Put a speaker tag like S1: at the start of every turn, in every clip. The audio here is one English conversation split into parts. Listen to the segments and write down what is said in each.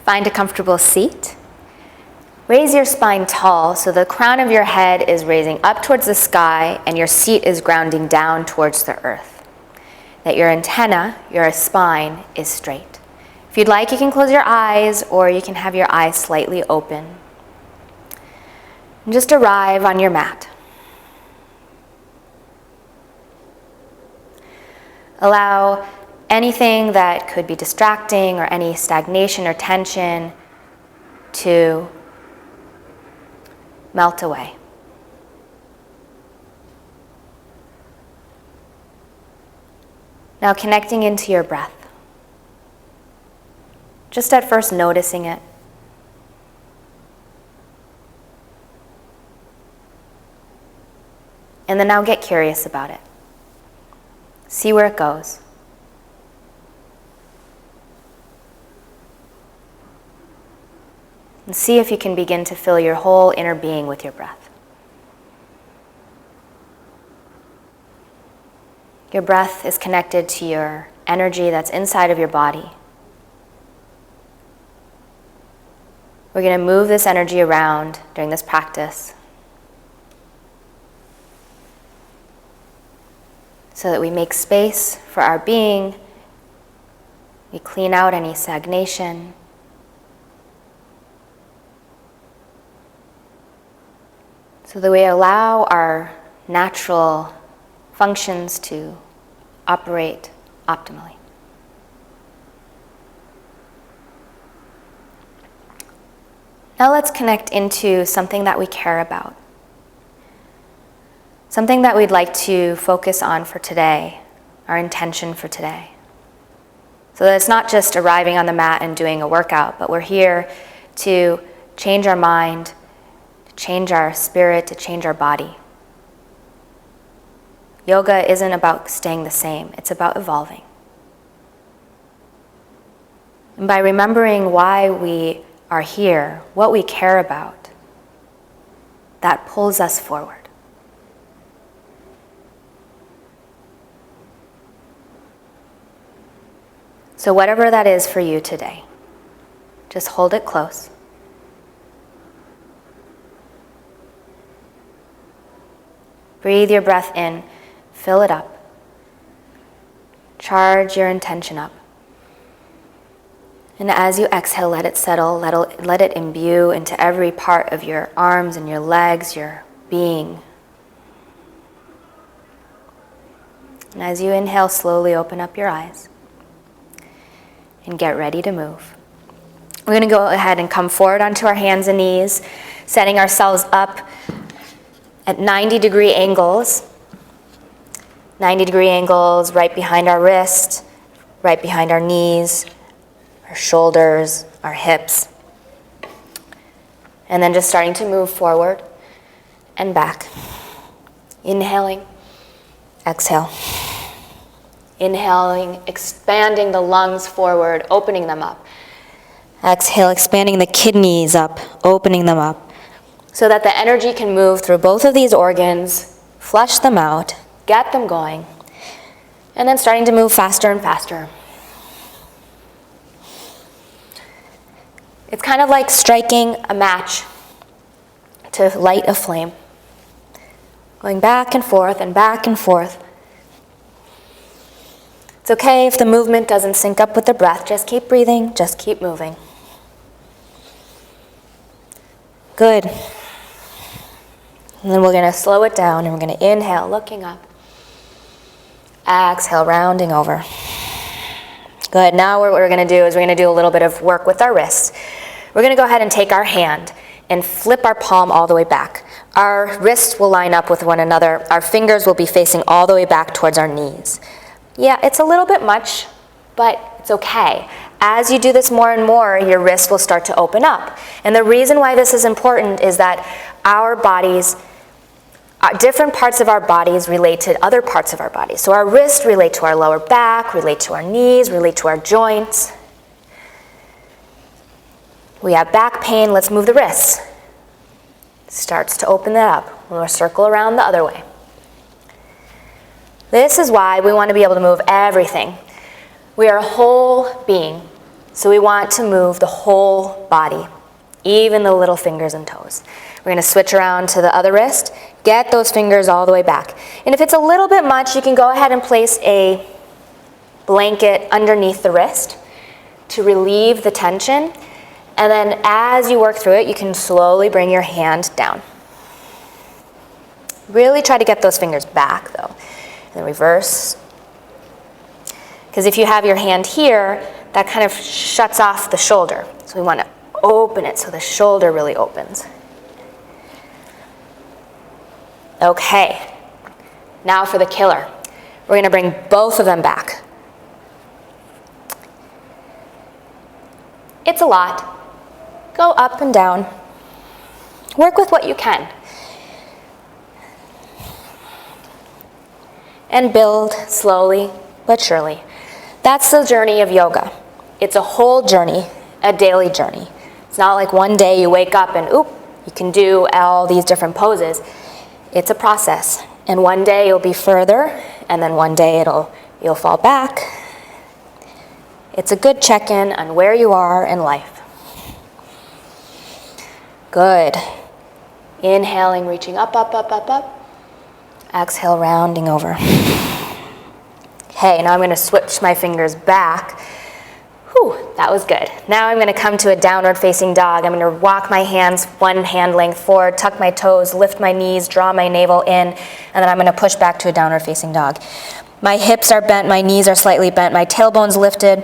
S1: Find a comfortable seat. Raise your spine tall so the crown of your head is raising up towards the sky and your seat is grounding down towards the earth. That your antenna, your spine, is straight. If you'd like, you can close your eyes or you can have your eyes slightly open. And just arrive on your mat. Allow anything that could be distracting or any stagnation or tension to melt away. Now connecting into your breath. Just at first noticing it. And then now get curious about it. See where it goes. And see if you can begin to fill your whole inner being with your breath. Your breath is connected to your energy that's inside of your body. We're going to move this energy around during this practice so that we make space for our being. We clean out any stagnation. So that we allow our natural functions to operate optimally. Now let's connect into something that we care about. Something that we'd like to focus on for today, our intention for today. So that it's not just arriving on the mat and doing a workout, but we're here to change our mind, to change our spirit, to change our body. Yoga isn't about staying the same, it's about evolving. And by remembering why we are here, what we care about, that pulls us forward. So whatever that is for you today, just hold it close. Breathe your breath in, fill it up. Charge your intention up. And as you exhale, let it settle, let it imbue into every part of your arms and your legs, your being. And as you inhale, slowly open up your eyes and get ready to move. We're going to go ahead and come forward onto our hands and knees, setting ourselves up at 90-degree angles. 90-degree angles right behind our wrist, right behind our knees, our shoulders, our hips. And then just starting to move forward and back. Inhaling, exhale. Inhaling, expanding the lungs forward, opening them up. Exhale, expanding the kidneys up, opening them up, so that the energy can move through both of these organs, flush them out, get them going, and then starting to move faster and faster. It's kind of like striking a match to light a flame. Going back and forth and back and forth. It's okay if the movement doesn't sync up with the breath. Just keep breathing, just keep moving. Good. And then we're going to slow it down and we're going to inhale, looking up. Exhale, rounding over. Good. Now what we're going to do is we're going to do a little bit of work with our wrists. We're going to go ahead and take our hand and flip our palm all the way back. Our wrists will line up with one another. Our fingers will be facing all the way back towards our knees. Yeah, it's a little bit much, but it's okay. As you do this more and more, your wrists will start to open up. And the reason why this is important is that our bodies, different parts of our bodies relate to other parts of our bodies. So our wrists relate to our lower back, relate to our knees, relate to our joints. We have back pain, let's move the wrists. Starts to open that up. We'll circle around the other way. This is why we want to be able to move everything. We are a whole being. So we want to move the whole body, even the little fingers and toes. We're going to switch around to the other wrist, get those fingers all the way back. And if it's a little bit much, you can go ahead and place a blanket underneath the wrist to relieve the tension. And then as you work through it, you can slowly bring your hand down. Really try to get those fingers back though. And then reverse. Because if you have your hand here, that kind of shuts off the shoulder. So we want to open it so the shoulder really opens. Okay, now for the killer. We're going to bring both of them back. It's a lot. Go up and down. Work with what you can. And build slowly but surely. That's the journey of yoga. It's a whole journey, a daily journey. It's not like one day you wake up and oop, you can do all these different poses. It's a process. And one day you'll be further, and then one day you'll fall back. It's a good check-in on where you are in life. Good. Inhaling, reaching up, up, up, up, up. Exhale, rounding over. Okay, now I'm going to switch my fingers back. Whew, that was good. Now I'm going to come to a downward facing dog. I'm going to walk my hands one hand length forward, tuck my toes, lift my knees, draw my navel in, and then I'm going to push back to a downward facing dog. My hips are bent, my knees are slightly bent, my tailbone's lifted,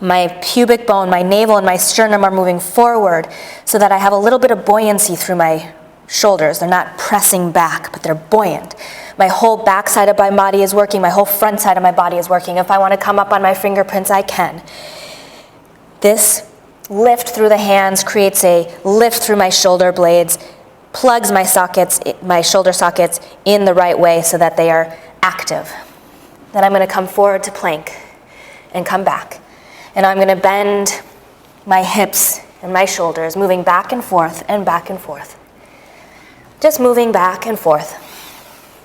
S1: my pubic bone, my navel, and my sternum are moving forward so that I have a little bit of buoyancy through my shoulders. They're not pressing back, but they're buoyant. My whole back side of my body is working. My whole front side of my body is working. If I want to come up on my fingerprints, I can. This lift through the hands creates a lift through my shoulder blades, plugs my sockets, my shoulder sockets in the right way so that they are active. Then I'm going to come forward to plank and come back. And I'm going to bend my hips and my shoulders, moving back and forth and back and forth. Just moving back and forth.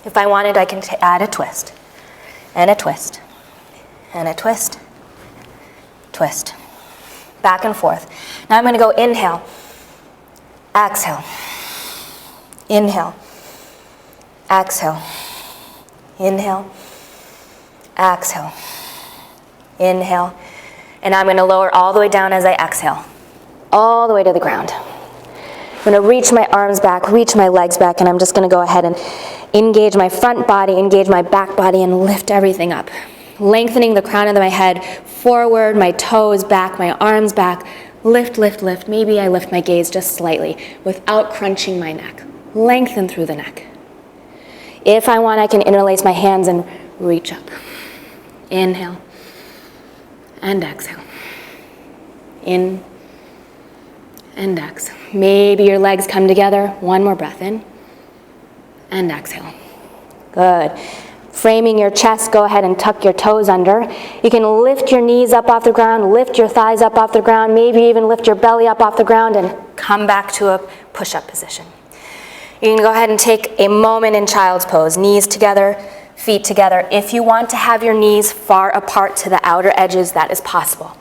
S1: If I wanted, I can add a twist, and a twist, and a twist, twist. Back and forth. Now I'm going to go inhale, exhale, inhale, exhale, inhale, exhale, inhale. And I'm going to lower all the way down as I exhale, all the way to the ground. I'm going to reach my arms back, reach my legs back, and I'm just going to go ahead and engage my front body, engage my back body, and lift everything up. Lengthening the crown of my head forward, my toes back, my arms back. Lift, lift, lift. Maybe I lift my gaze just slightly without crunching my neck. Lengthen through the neck. If I want, I can interlace my hands and reach up. Inhale and exhale. In and exhale. Maybe your legs come together. One more breath in and exhale. Good. Framing your chest, go ahead and tuck your toes under. You can lift your knees up off the ground, lift your thighs up off the ground, maybe even lift your belly up off the ground and come back to a push-up position. You can go ahead and take a moment in child's pose, knees together, feet together. If you want to have your knees far apart to the outer edges, that is possible.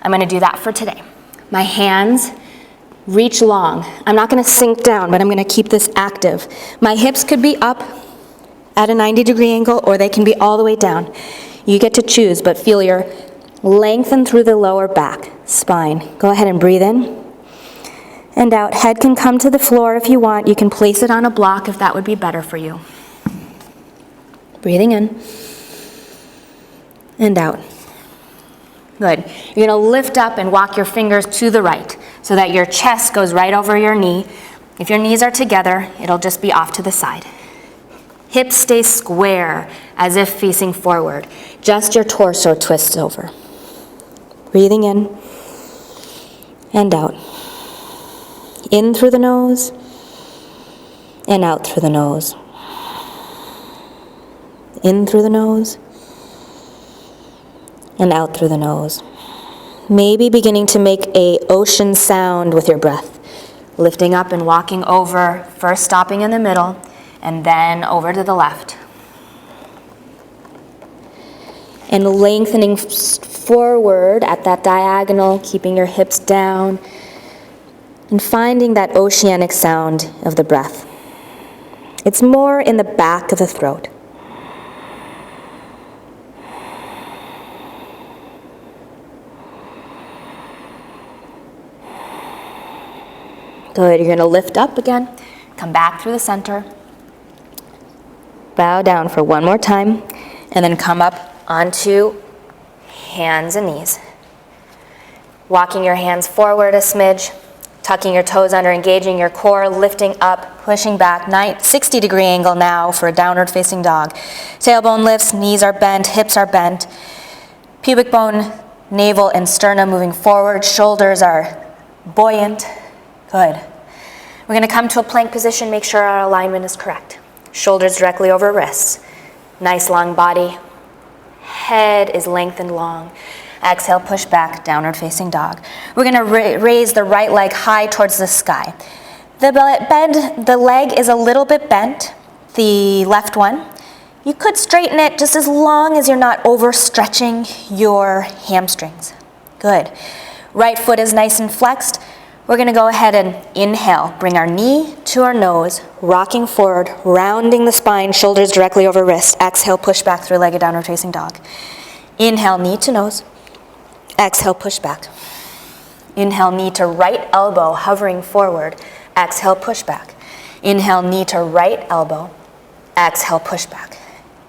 S1: I'm going to do that for today. My hands reach long. I'm not going to sink down, but I'm going to keep this active. My hips could be up at a 90-degree angle, or they can be all the way down. You get to choose, but feel your lengthen through the lower back, spine. Go ahead and breathe in and out. Head can come to the floor if you want. You can place it on a block if that would be better for you. Breathing in and out. Good. You're going to lift up and walk your fingers to the right so that your chest goes right over your knee. If your knees are together, it'll just be off to the side. Hips stay square as if facing forward. Just your torso twists over. Breathing in and out. In through the nose and out through the nose. In through the nose and out through the nose. Maybe beginning to make an ocean sound with your breath. Lifting up and walking over, first stopping in the middle, and then over to the left. and lengthening forward at that diagonal, keeping your hips down, and finding that oceanic sound of the breath. It's more in the back of the throat. Good, you're gonna lift up again, come back through the center, bow down for one more time, and then come up onto hands and knees. Walking your hands forward a smidge, tucking your toes under, engaging your core, lifting up, pushing back, 60-degree angle now for a downward facing dog. Tailbone lifts, knees are bent, hips are bent, pubic bone, navel, and sternum moving forward, shoulders are buoyant. Good. We're gonna come to a plank position, make sure our alignment is correct. Shoulders directly over wrists. Nice long body. Head is lengthened long. Exhale, push back, downward facing dog. We're gonna raise the right leg high towards the sky. The leg is a little bit bent, the left one. You could straighten it just as long as you're not overstretching your hamstrings. Good. Right foot is nice and flexed. We're gonna go ahead and inhale, bring our knee to our nose, rocking forward, rounding the spine, shoulders directly over wrist. Exhale, push back, three-legged downward facing dog. Inhale, knee to nose. Exhale, push back. Inhale, knee to right elbow, hovering forward. Exhale, push back. Inhale, knee to right elbow. Exhale, push back.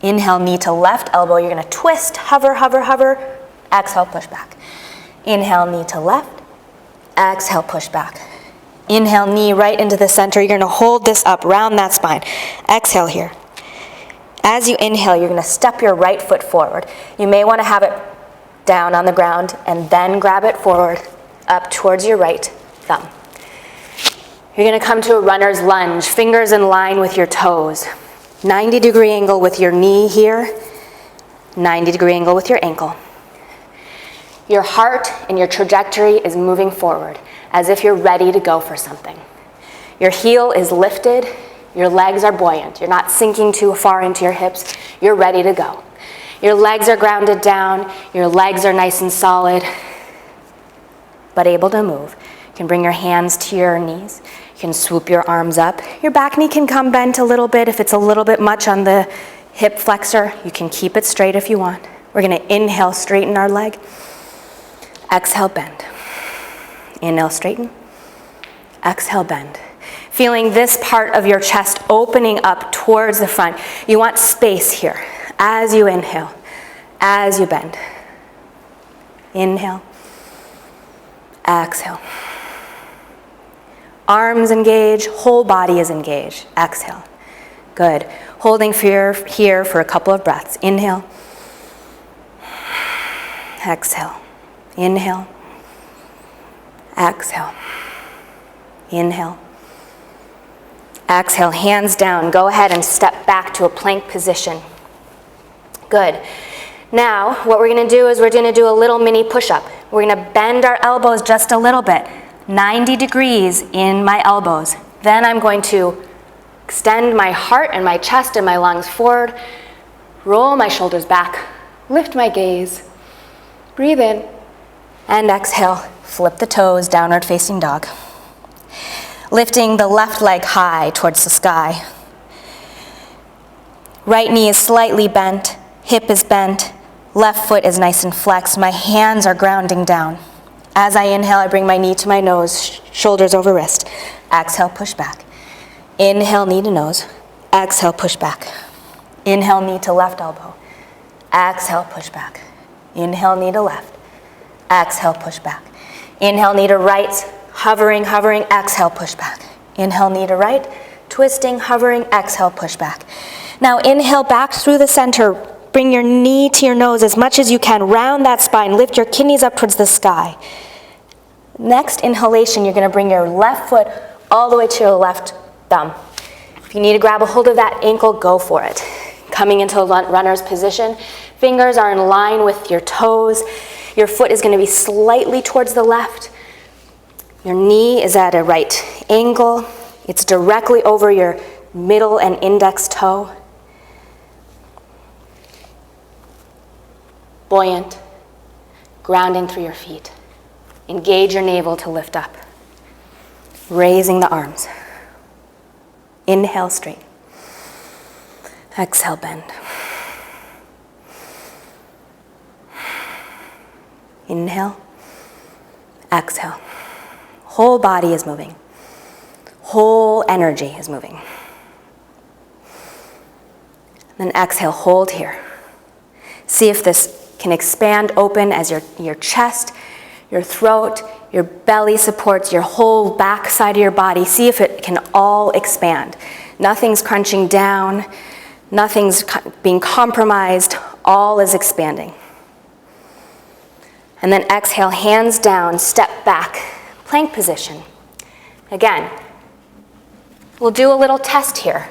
S1: Inhale, knee to left elbow. You're gonna twist, hover, hover, hover. Exhale, push back. Inhale, knee to left. Exhale, push back. Inhale, knee right into the center. You're gonna hold this up, round that spine. Exhale here. As you inhale, you're gonna step your right foot forward. You may wanna have it down on the ground and then grab it forward, up towards your right thumb. You're gonna come to a runner's lunge, fingers in line with your toes. 90-degree angle with your knee here, 90-degree angle with your ankle. Your heart and your trajectory is moving forward as if you're ready to go for something. Your heel is lifted, your legs are buoyant. You're not sinking too far into your hips, you're ready to go. Your legs are grounded down, your legs are nice and solid, but able to move. You can bring your hands to your knees, you can swoop your arms up. Your back knee can come bent a little bit. If it's a little bit much on the hip flexor, you can keep it straight if you want. We're gonna inhale, straighten our leg. Exhale, bend. Inhale, straighten. Exhale, bend. Feeling this part of your chest opening up towards the front. You want space here as you inhale, as you bend. Inhale. Exhale. Arms engage, whole body is engaged. Exhale. Good. Holding here for a couple of breaths. Inhale. Exhale. Inhale. Exhale. Inhale. Exhale, hands down. Go ahead and step back to a plank position. Good. Now, what we're gonna do is we're gonna do a little mini push-up. We're gonna bend our elbows just a little bit, 90 degrees in my elbows. Then I'm going to extend my heart and my chest and my lungs forward, roll my shoulders back, lift my gaze, breathe in, and exhale, flip the toes, downward facing dog. Lifting the left leg high towards the sky. Right knee is slightly bent, hip is bent, left foot is nice and flexed. My hands are grounding down. As I inhale, I bring my knee to my nose, shoulders over wrist. Exhale, push back. Inhale, knee to nose. Exhale, push back. Inhale, knee to left elbow. Exhale, push back. Inhale, knee to left. Exhale, push back. Inhale, knee to right, hovering, hovering, exhale, push back. Inhale, knee to right, twisting, hovering, exhale, push back. Now inhale back through the center, bring your knee to your nose as much as you can, round that spine, lift your kidneys up towards the sky. Next inhalation, you're gonna bring your left foot all the way to your left thumb. If you need to grab a hold of that ankle, go for it. Coming into a runner's position, fingers are in line with your toes. Your foot is going to be slightly towards the left. Your knee is at a right angle. It's directly over your middle and index toe. buoyant, grounding through your feet. Engage your navel to lift up. Raising the arms. Inhale, straight. Exhale, bend. Inhale, exhale. Whole body is moving. Whole energy is moving. Then exhale, hold here. See if this can expand open as your chest, your throat, your belly supports your whole back side of your body. See if it can all expand. Nothing's crunching down. Nothing's being compromised. All is expanding. And then exhale, hands down, step back, plank position. Again, we'll do a little test here.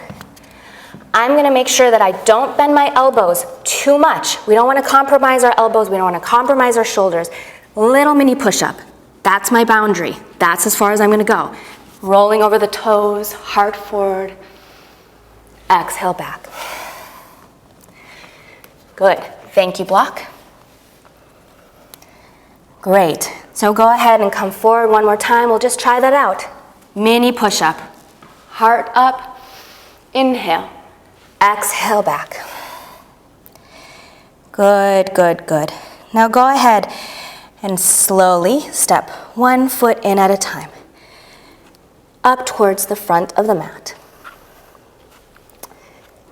S1: I'm going to make sure that I don't bend my elbows too much. We don't want to compromise our elbows. We don't want to compromise our shoulders. Little mini push-up. That's my boundary. That's as far as I'm going to go. Rolling over the toes, heart forward. Exhale back. Good. Thank you, block. Great. So go ahead and come forward one more time. We'll just try that out. Mini push-up. Heart up. Inhale. Exhale back. Good, good, good. Now go ahead and slowly step 1 foot in at a time. Up towards the front of the mat.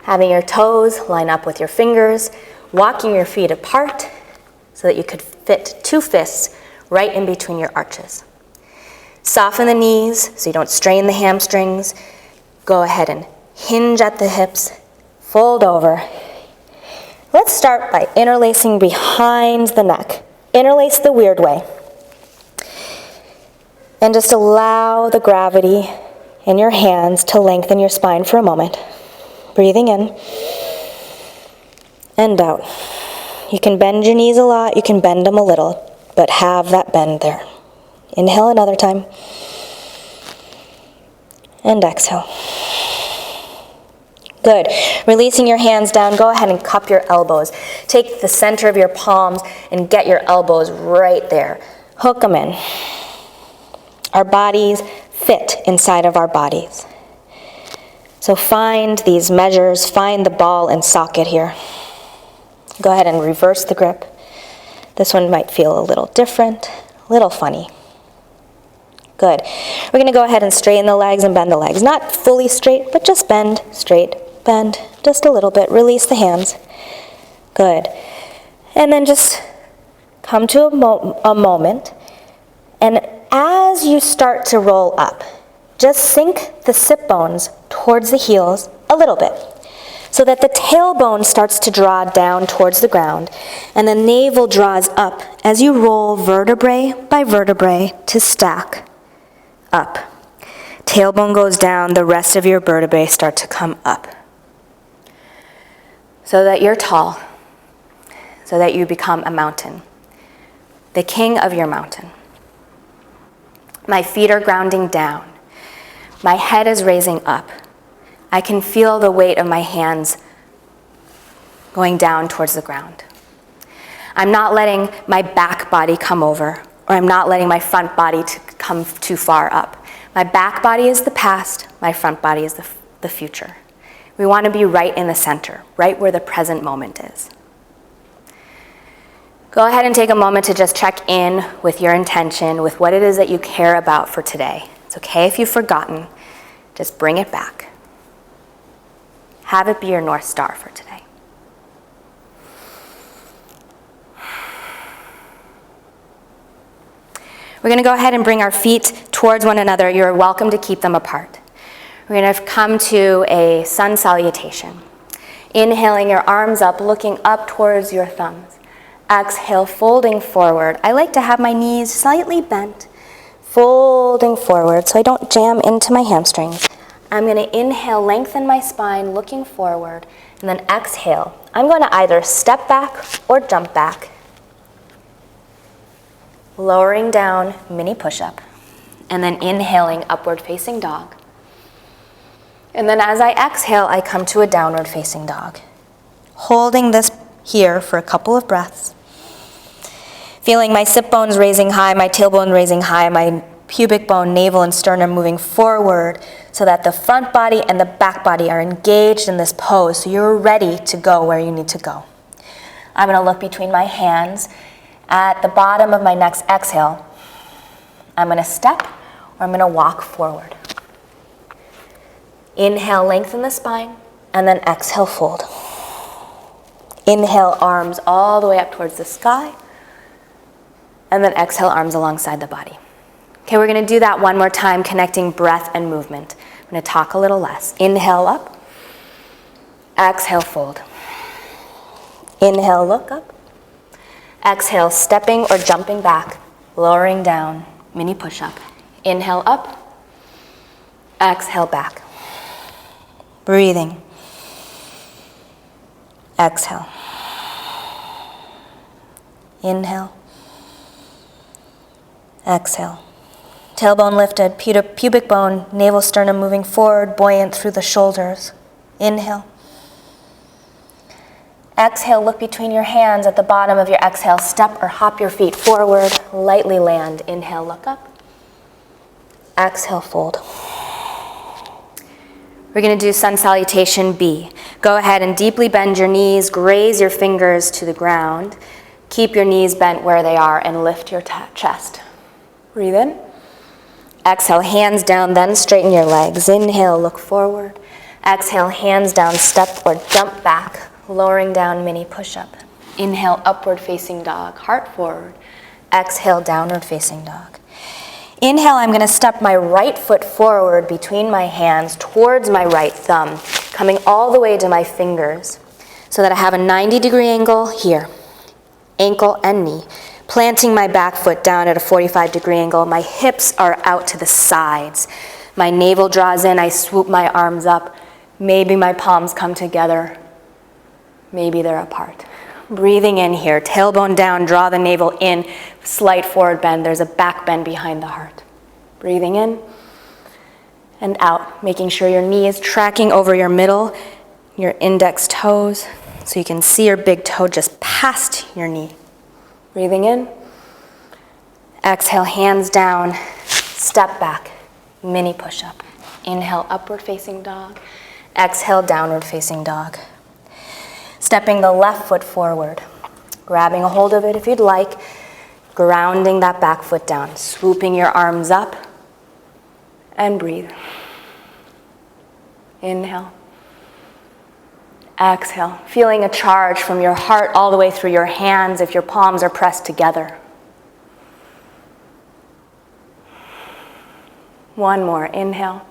S1: Having your toes line up with your fingers, walking your feet apart so that you could fit 2 fists right in between your arches. Soften the knees so you don't strain the hamstrings. Go ahead and hinge at the hips. Fold over. Let's start by interlacing behind the neck. Interlace the weird way. And just allow the gravity in your hands to lengthen your spine for a moment. Breathing in and out. You can bend your knees a lot, you can bend them a little, but have that bend there. Inhale another time. And exhale. Good. Releasing your hands down, go ahead and cup your elbows. Take the center of your palms and get your elbows right there. Hook them in. Our bodies fit inside of our bodies. So find these measures, find the ball and socket here. Go ahead and reverse the grip. This one might feel a little different, a little funny. Good. We're going to go ahead and straighten the legs and bend the legs. Not fully straight, but just bend, straight, bend, just a little bit. Release the hands. Good. And then just come to a moment. And as you start to roll up, just sink the sit bones towards the heels a little bit so that the tailbone starts to draw down towards the ground and the navel draws up as you roll vertebrae by vertebrae to stack up. Tailbone goes down, the rest of your vertebrae start to come up. So that you're tall, so that you become a mountain, the king of your mountain. My feet are grounding down. My head is raising up. I can feel the weight of my hands going down towards the ground. I'm not letting my back body come over, or I'm not letting my front body to come too far up. My back body is the past, my front body is the future. We want to be right in the center, right where the present moment is. Go ahead and take a moment to just check in with your intention, with what it is that you care about for today. It's okay if you've forgotten, just bring it back. Have it be your North Star for today. We're going to go ahead and bring our feet towards one another. You're welcome to keep them apart. We're going to come to a sun salutation. Inhaling your arms up, looking up towards your thumbs. Exhale, folding forward. I like to have my knees slightly bent, folding forward so I don't jam into my hamstrings. I'm going to inhale, lengthen my spine, looking forward, and then exhale. I'm going to either step back or jump back. Lowering down, mini push-up, and then inhaling, upward facing dog. And then as I exhale, I come to a downward facing dog. Holding this here for a couple of breaths. Feeling my sit bones raising high, my tailbone raising high, my pubic bone, navel, and sternum moving forward so that the front body and the back body are engaged in this pose so you're ready to go where you need to go. I'm going to look between my hands. At the bottom of my next exhale, I'm going to step or I'm going to walk forward. Inhale, lengthen the spine, and then exhale, fold. Inhale, arms all the way up towards the sky, and then exhale, arms alongside the body. Okay, we're going to do that one more time, connecting breath and movement. I'm going to talk a little less. Inhale up, exhale, fold. Inhale, look up. Exhale, stepping or jumping back, lowering down, mini push-up. Inhale up, exhale back. Breathing. Exhale. Inhale. Exhale. Tailbone lifted, pubic bone, navel, sternum moving forward, buoyant through the shoulders. Inhale. Exhale, look between your hands. At the bottom of your exhale, step or hop your feet forward, lightly land. Inhale, look up. Exhale, fold. We're going to do sun salutation B. Go ahead and deeply bend your knees, graze your fingers to the ground. Keep your knees bent where they are and lift your chest. Breathe in. Exhale, hands down, then straighten your legs. Inhale, look forward. Exhale, hands down, step or jump back. Lowering down, mini push-up. Inhale, upward facing dog, heart forward. Exhale, downward facing dog. Inhale, I'm going to step my right foot forward between my hands towards my right thumb, coming all the way to my fingers so that I have a 90-degree angle here, ankle and knee. Planting my back foot down at a 45-degree angle. My hips are out to the sides. My navel draws in, I swoop my arms up. Maybe my palms come together. Maybe they're apart. Breathing in here, tailbone down, draw the navel in, slight forward bend. There's a back bend behind the heart. Breathing in and out, making sure your knee is tracking over your middle, your index toes, so you can see your big toe just past your knee. Breathing in. Exhale, hands down, step back, mini push-up. Inhale, upward facing dog. Exhale, downward facing dog. Stepping the left foot forward, grabbing a hold of it if you'd like, grounding that back foot down, swooping your arms up, and breathe. Inhale. Exhale, feeling a charge from your heart all the way through your hands if your palms are pressed together. One more, inhale.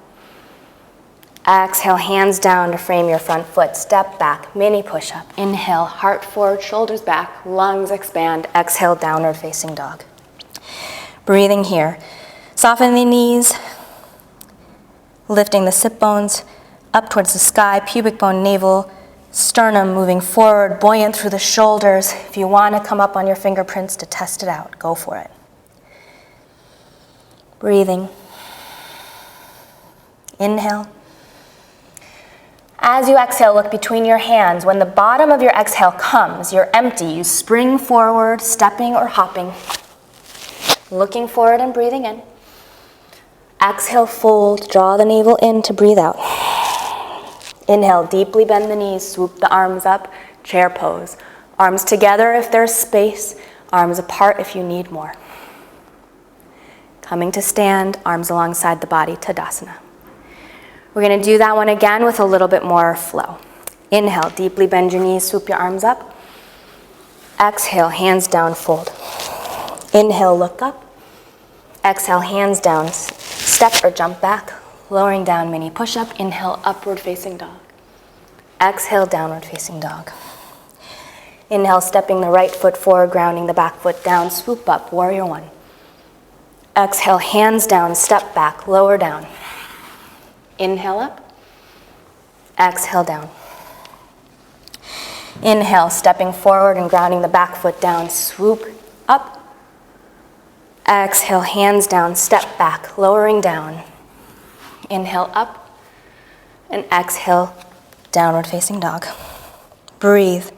S1: Exhale, hands down to frame your front foot. Step back, mini push-up. Inhale, heart forward, shoulders back, lungs expand. Exhale, downward facing dog. Breathing here. Soften the knees, lifting the sit bones up towards the sky, pubic bone, navel, sternum moving forward, buoyant through the shoulders. If you want to come up on your fingerprints to test it out, go for it. Breathing. Inhale. As you exhale, look between your hands. When the bottom of your exhale comes, you're empty. You spring forward, stepping or hopping. Looking forward and breathing in. Exhale, fold, draw the navel in to breathe out. Inhale, deeply bend the knees, swoop the arms up, chair pose. Arms together if there's space, arms apart if you need more. Coming to stand, arms alongside the body, Tadasana. We're going to do that one again with a little bit more flow. Inhale, deeply bend your knees, swoop your arms up. Exhale, hands down, fold. Inhale, look up. Exhale, hands down, step or jump back, lowering down, mini push-up. Inhale, upward facing dog. Exhale, downward facing dog. Inhale, stepping the right foot forward, grounding the back foot down, swoop up, warrior one. Exhale, hands down, step back, lower down. Inhale up, exhale down. Inhale, stepping forward and grounding the back foot down, swoop up. Exhale, hands down, step back, lowering down. Inhale up, and exhale, downward facing dog. Breathe.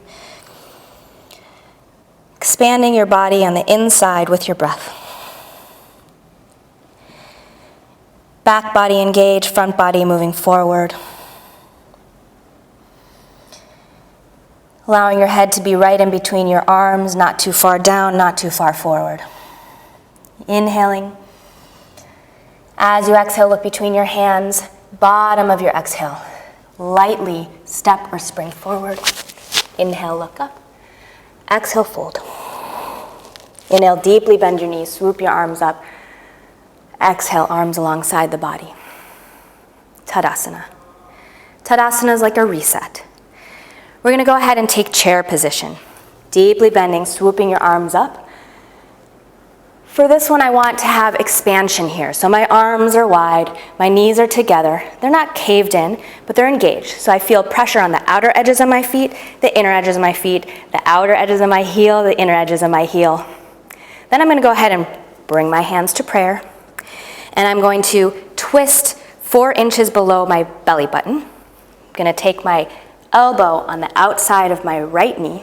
S1: expanding your body on the inside with your breath. Back body engaged, front body moving forward. Allowing your head to be right in between your arms, not too far down, not too far forward. Inhaling. As you exhale, look between your hands, bottom of your exhale. Lightly step or spring forward. Inhale, look up. Exhale, fold. Inhale, deeply bend your knees, swoop your arms up. Exhale, arms alongside the body. Tadasana. Tadasana is like a reset. We're going to go ahead and take chair position. Deeply bending, swooping your arms up. For this one, I want to have expansion here. So my arms are wide, my knees are together. They're not caved in, but they're engaged. So I feel pressure on the outer edges of my feet, the inner edges of my feet, the outer edges of my heel, the inner edges of my heel. Then I'm going to go ahead and bring my hands to prayer. And I'm going to twist 4 inches below my belly button. I'm going to take my elbow on the outside of my right knee,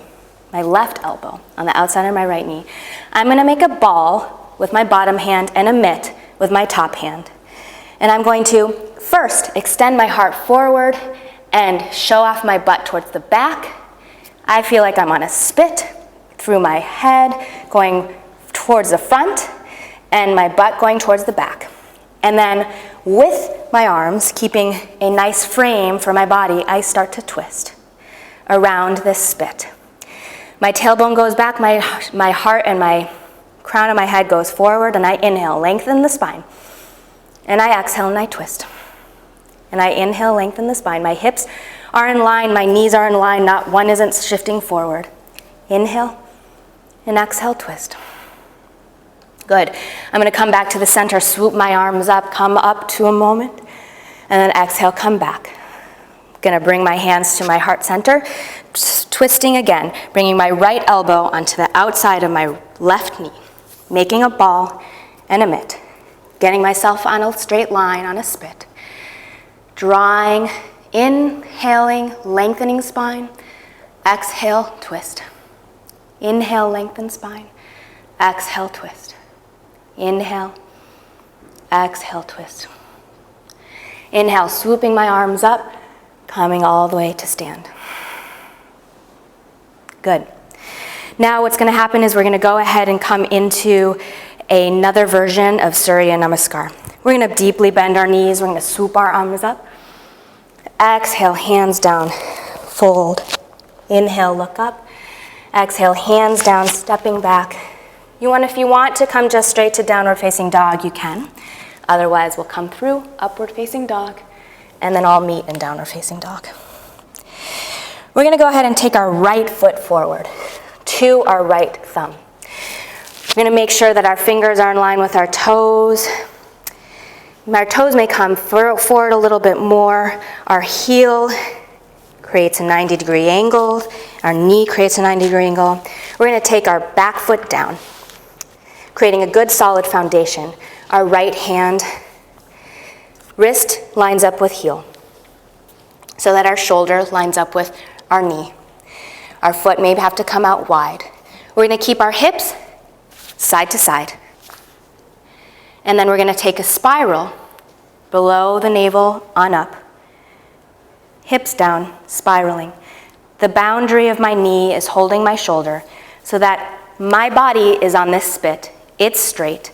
S1: my left elbow on the outside of my right knee. I'm going to make a ball with my bottom hand and a mitt with my top hand. And I'm going to first extend my heart forward and show off my butt towards the back. I feel like I'm on a spit through my head, going towards the front, and my butt going towards the back. And then with my arms, keeping a nice frame for my body, I start to twist around this spit. My tailbone goes back, my heart and my crown of my head goes forward, and I inhale, lengthen the spine. And I exhale and I twist. And I inhale, lengthen the spine. My hips are in line, my knees are in line, not one isn't shifting forward. Inhale and exhale, twist. Good. I'm going to come back to the center, swoop my arms up, come up to a moment, and then exhale, come back. I'm going to bring my hands to my heart center, twisting again, bringing my right elbow onto the outside of my left knee, making a ball and a mitt, getting myself on a straight line on a spit, drawing, inhaling, lengthening spine, exhale, twist. Inhale, lengthen spine, exhale, twist. Inhale, exhale, twist. Inhale, swooping my arms up, coming all the way to stand. Good. Now what's going to happen is we're going to go ahead and come into another version of Surya Namaskar. We're going to deeply bend our knees. We're going to swoop our arms up. Exhale, hands down, fold. Inhale, look up. Exhale, hands down, stepping back. If you want to come just straight to downward facing dog, you can. Otherwise, we'll come through upward facing dog, and then I'll meet in downward facing dog. We're going to go ahead and take our right foot forward to our right thumb. We're going to make sure that our fingers are in line with our toes. Our toes may come forward a little bit more. Our heel creates a 90-degree angle. Our knee creates a 90-degree angle. We're going to take our back foot down, creating a good solid foundation. Our right hand, wrist lines up with heel, so that our shoulder lines up with our knee. Our foot may have to come out wide. We're going to keep our hips side to side. And then we're going to take a spiral below the navel on up. Hips down, spiraling. The boundary of my knee is holding my shoulder so that my body is on this spit. It's straight.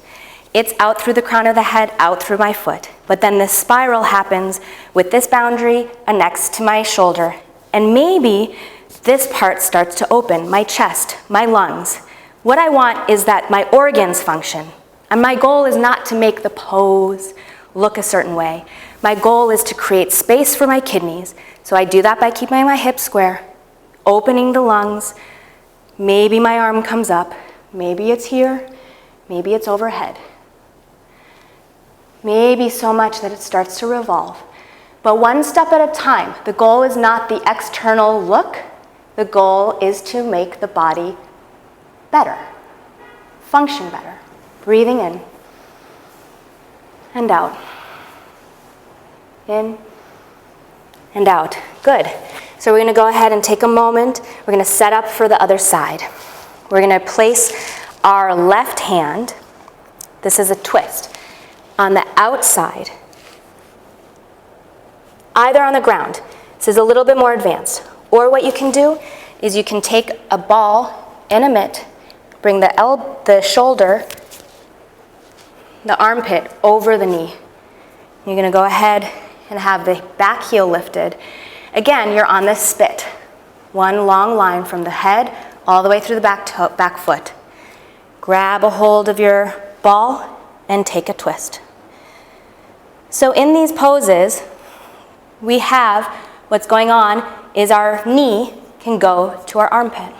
S1: It's out through the crown of the head, out through my foot. But then this spiral happens with this boundary next to my shoulder. And maybe this part starts to open, my chest, my lungs. What I want is that my organs function. And my goal is not to make the pose look a certain way. My goal is to create space for my kidneys. So I do that by keeping my hips square, opening the lungs. Maybe my arm comes up. Maybe it's here. Maybe it's overhead. Maybe so much that it starts to revolve. But one step at a time. The goal is not the external look. The goal is to make the body better, function better. Breathing in and out. In and out. Good. So we're going to go ahead and take a moment. We're going to set up for the other side. We're going to place our left hand, this is a twist, on the outside, either on the ground. This is a little bit more advanced. Or what you can do is you can take a ball and a mitt, bring the shoulder, the armpit over the knee. You're going to go ahead and have the back heel lifted. Again, you're on this spit. One long line from the head all the way through the back foot. Grab a hold of your ball and take a twist. So in these poses, we have what's going on is our knee can go to our armpit.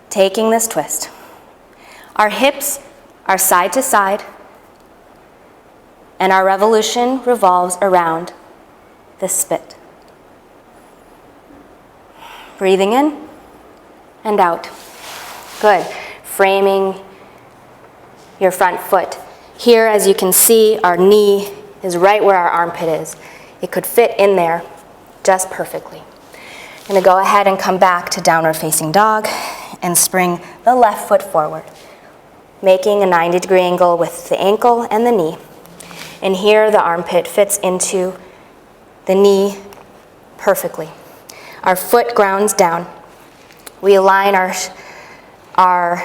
S1: Taking this twist. Our hips are side to side, and our revolution revolves around the spit. Breathing in and out. Good. Framing your front foot. Here, as you can see, our knee is right where our armpit is. It could fit in there just perfectly. I'm going to go ahead and come back to downward facing dog and spring the left foot forward, making a 90-degree angle with the ankle and the knee. And here the armpit fits into the knee perfectly. Our foot grounds down. We align our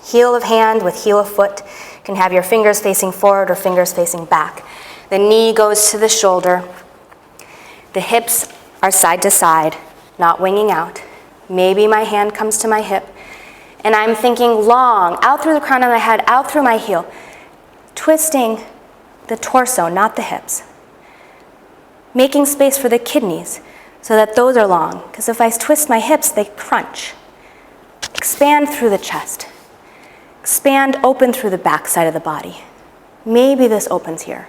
S1: heel of hand with heel of foot. You can have your fingers facing forward or fingers facing back. The knee goes to the shoulder. The hips are side to side, not winging out. Maybe my hand comes to my hip, and I'm thinking long, out through the crown of my head, out through my heel, twisting the torso, not the hips. Making space for the kidneys so that those are long, because if I twist my hips, they crunch. Expand through the chest. Expand open through the back side of the body. Maybe this opens here.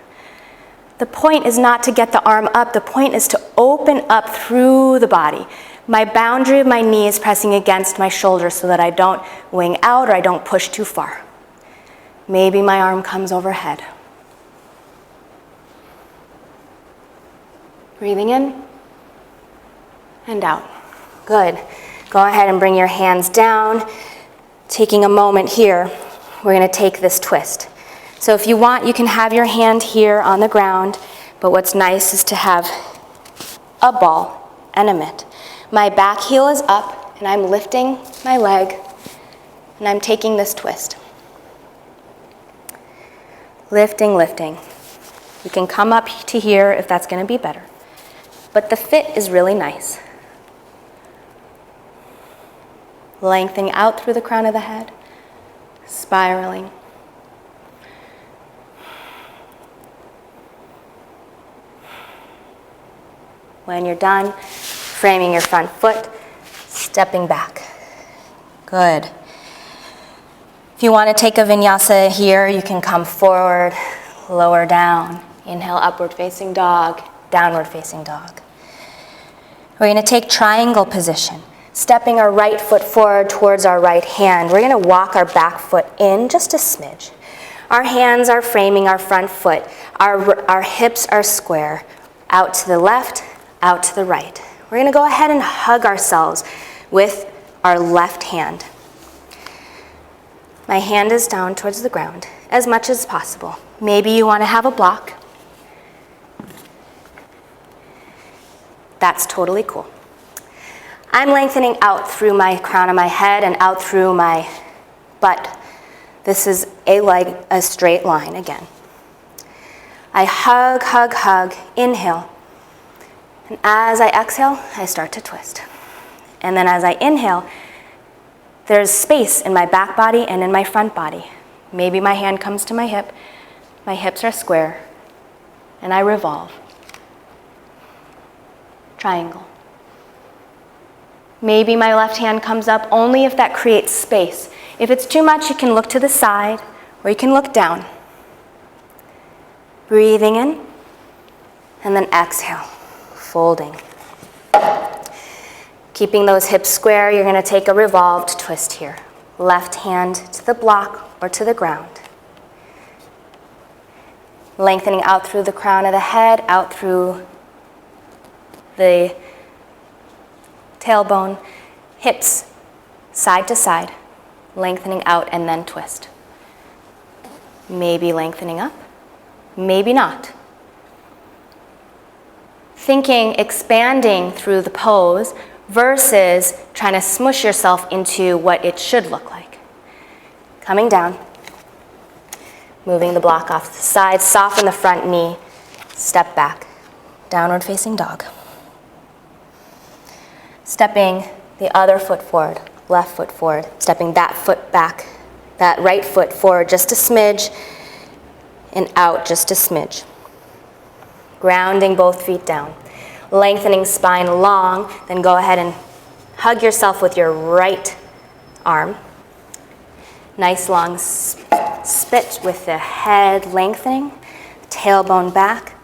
S1: The point is not to get the arm up. The point is to open up through the body. My boundary of my knee is pressing against my shoulder so that I don't wing out or I don't push too far. Maybe my arm comes overhead. Breathing in and out. Good. Go ahead and bring your hands down. Taking a moment here, we're going to take this twist. So if you want, you can have your hand here on the ground, but what's nice is to have a ball and a mitt. My back heel is up, and I'm lifting my leg, and I'm taking this twist. Lifting, lifting. You can come up to here if that's going to be better. But the fit is really nice. Lengthening out through the crown of the head, spiraling. When you're done, framing your front foot, stepping back. Good. If you want to take a vinyasa here, you can come forward, lower down. Inhale, upward facing dog, downward facing dog. We're going to take triangle position, stepping our right foot forward towards our right hand. We're going to walk our back foot in just a smidge. Our hands are framing our front foot. Our hips are square, out to the left, out to the right. We're going to go ahead and hug ourselves with our left hand. My hand is down towards the ground as much as possible. Maybe you want to have a block. That's totally cool. I'm lengthening out through my crown of my head and out through my butt. This is a straight line again. I hug, hug, hug, inhale. And as I exhale, I start to twist. And then as I inhale, there's space in my back body and in my front body. Maybe my hand comes to my hip, my hips are square, and I revolve. Triangle. Maybe my left hand comes up only if that creates space. If it's too much, you can look to the side or you can look down. Breathing in, and then exhale. Folding. Keeping those hips square, you're going to take a revolved twist here. Left hand to the block or to the ground. Lengthening out through the crown of the head, out through the tailbone, hips side to side, lengthening out and then twist. Maybe lengthening up, maybe not. Thinking expanding through the pose versus trying to smush yourself into what it should look like. Coming down, moving the block off to the side, soften the front knee, step back, downward facing dog. Stepping the other foot forward, left foot forward, stepping that foot back, that right foot forward just a smidge and out just a smidge. Grounding both feet down. Lengthening spine long, then go ahead and hug yourself with your right arm. Nice long spit with the head lengthening, tailbone back,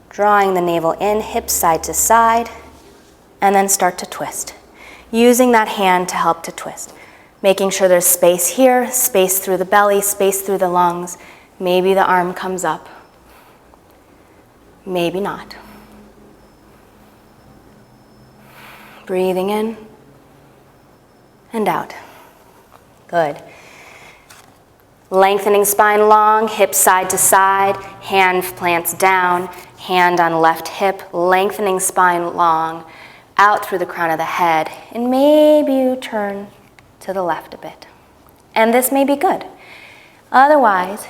S1: drawing the navel in, hips side to side, and then start to twist. Using that hand to help to twist. Making sure there's space here, space through the belly, space through the lungs. Maybe the arm comes up. Maybe not. Breathing in and out. Good. Lengthening spine long, hips side to side, hand plants down, hand on left hip, lengthening spine long, out through the crown of the head, and maybe you turn to the left a bit. And this may be good. Otherwise,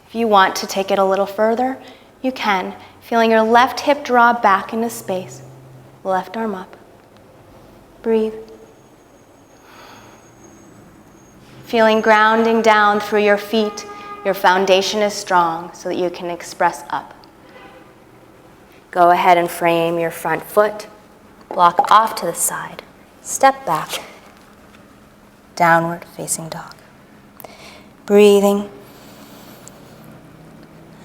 S1: if you want to take it a little further, you can. Feeling your left hip draw back into space, left arm up. Breathe. Feeling grounding down through your feet. Your foundation is strong so that you can express up. Go ahead and frame your front foot. Block off to the side. Step back. Downward facing dog. Breathing.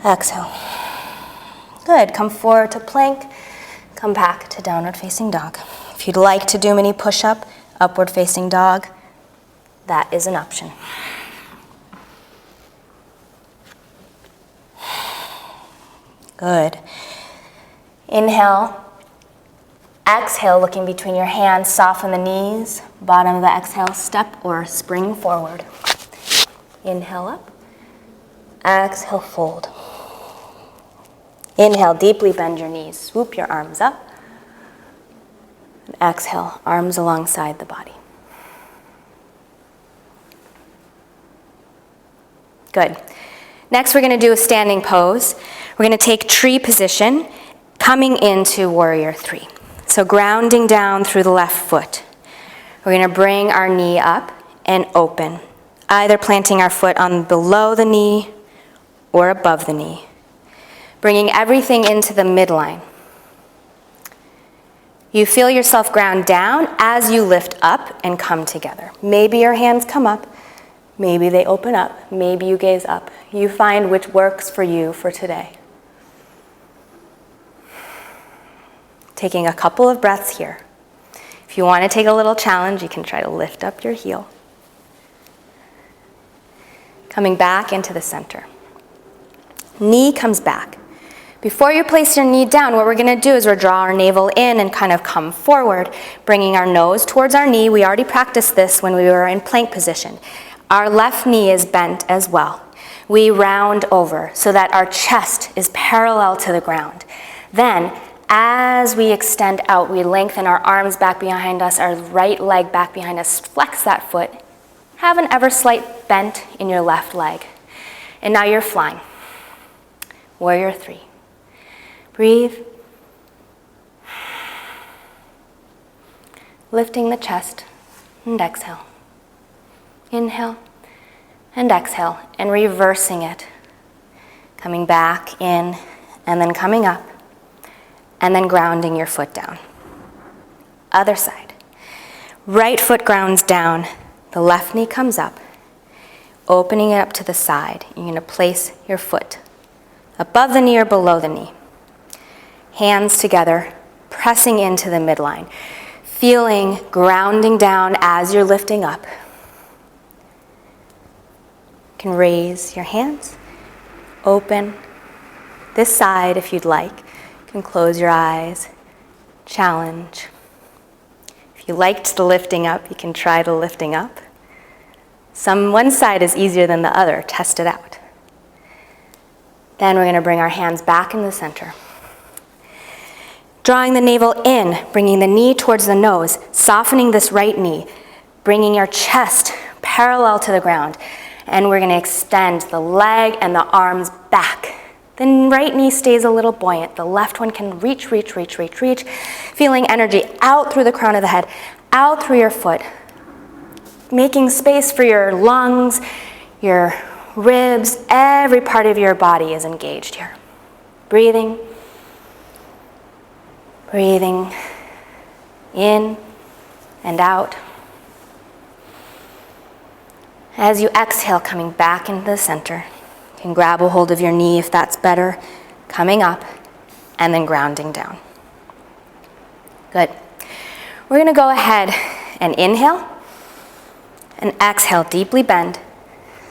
S1: Exhale. Good. Come forward to plank. Come back to downward facing dog. If you'd like to do mini push-up, upward facing dog, that is an option. Good. Inhale. Exhale, looking between your hands, soften the knees. Bottom of the exhale, step or spring forward. Inhale up. Exhale, fold. Inhale, deeply bend your knees. Swoop your arms up. And exhale, arms alongside the body. Good. Next, we're going to do a standing pose. We're going to take tree position, coming into warrior three. So grounding down through the left foot. We're going to bring our knee up and open, either planting our foot on below the knee or above the knee. Bringing everything into the midline. You feel yourself ground down as you lift up and come together. Maybe your hands come up, maybe they open up, maybe you gaze up. You find which works for you for today. Taking a couple of breaths here. If you want to take a little challenge, you can try to lift up your heel. Coming back into the center. Knee comes back. Before you place your knee down, what we're going to do is we'll draw our navel in and kind of come forward, bringing our nose towards our knee. We already practiced this when we were in plank position. Our left knee is bent as well. We round over so that our chest is parallel to the ground. Then, as we extend out, we lengthen our arms back behind us, our right leg back behind us, flex that foot. Have an ever slight bent in your left leg. And now you're flying. Warrior three. Breathe. Lifting the chest and exhale. Inhale and exhale and reversing it. Coming back in and then coming up and then grounding your foot down. Other side. Right foot grounds down. The left knee comes up. Opening it up to the side. You're going to place your foot above the knee or below the knee. Hands together, pressing into the midline. Feeling grounding down as you're lifting up. You can raise your hands, open. This side, if you'd like, you can close your eyes, challenge. If If you liked the lifting up, you can try the lifting up. One side is easier than the other. Test it out. Then we're going to bring our hands back in the center. Drawing the navel in, bringing the knee towards the nose, softening this right knee, bringing your chest parallel to the ground. And we're going to extend the leg and the arms back. The right knee stays a little buoyant. The left one can reach, feeling energy out through the crown of the head, out through your foot, making space for your lungs, your ribs, every part of your body is engaged here. Breathing in and out. As you exhale, coming back into the center, you can grab a hold of your knee if that's better, coming up, and then grounding down. Good. We're going to go ahead and inhale, and exhale, deeply bend.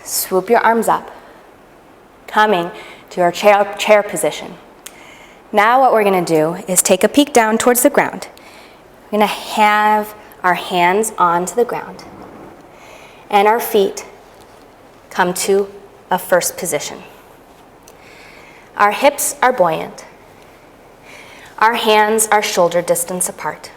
S1: Swoop your arms up, coming to our chair position. Now what we're going to do is take a peek down towards the ground. We're going to have our hands onto the ground, and our feet come to a first position. Our hips are buoyant. Our hands are shoulder distance apart.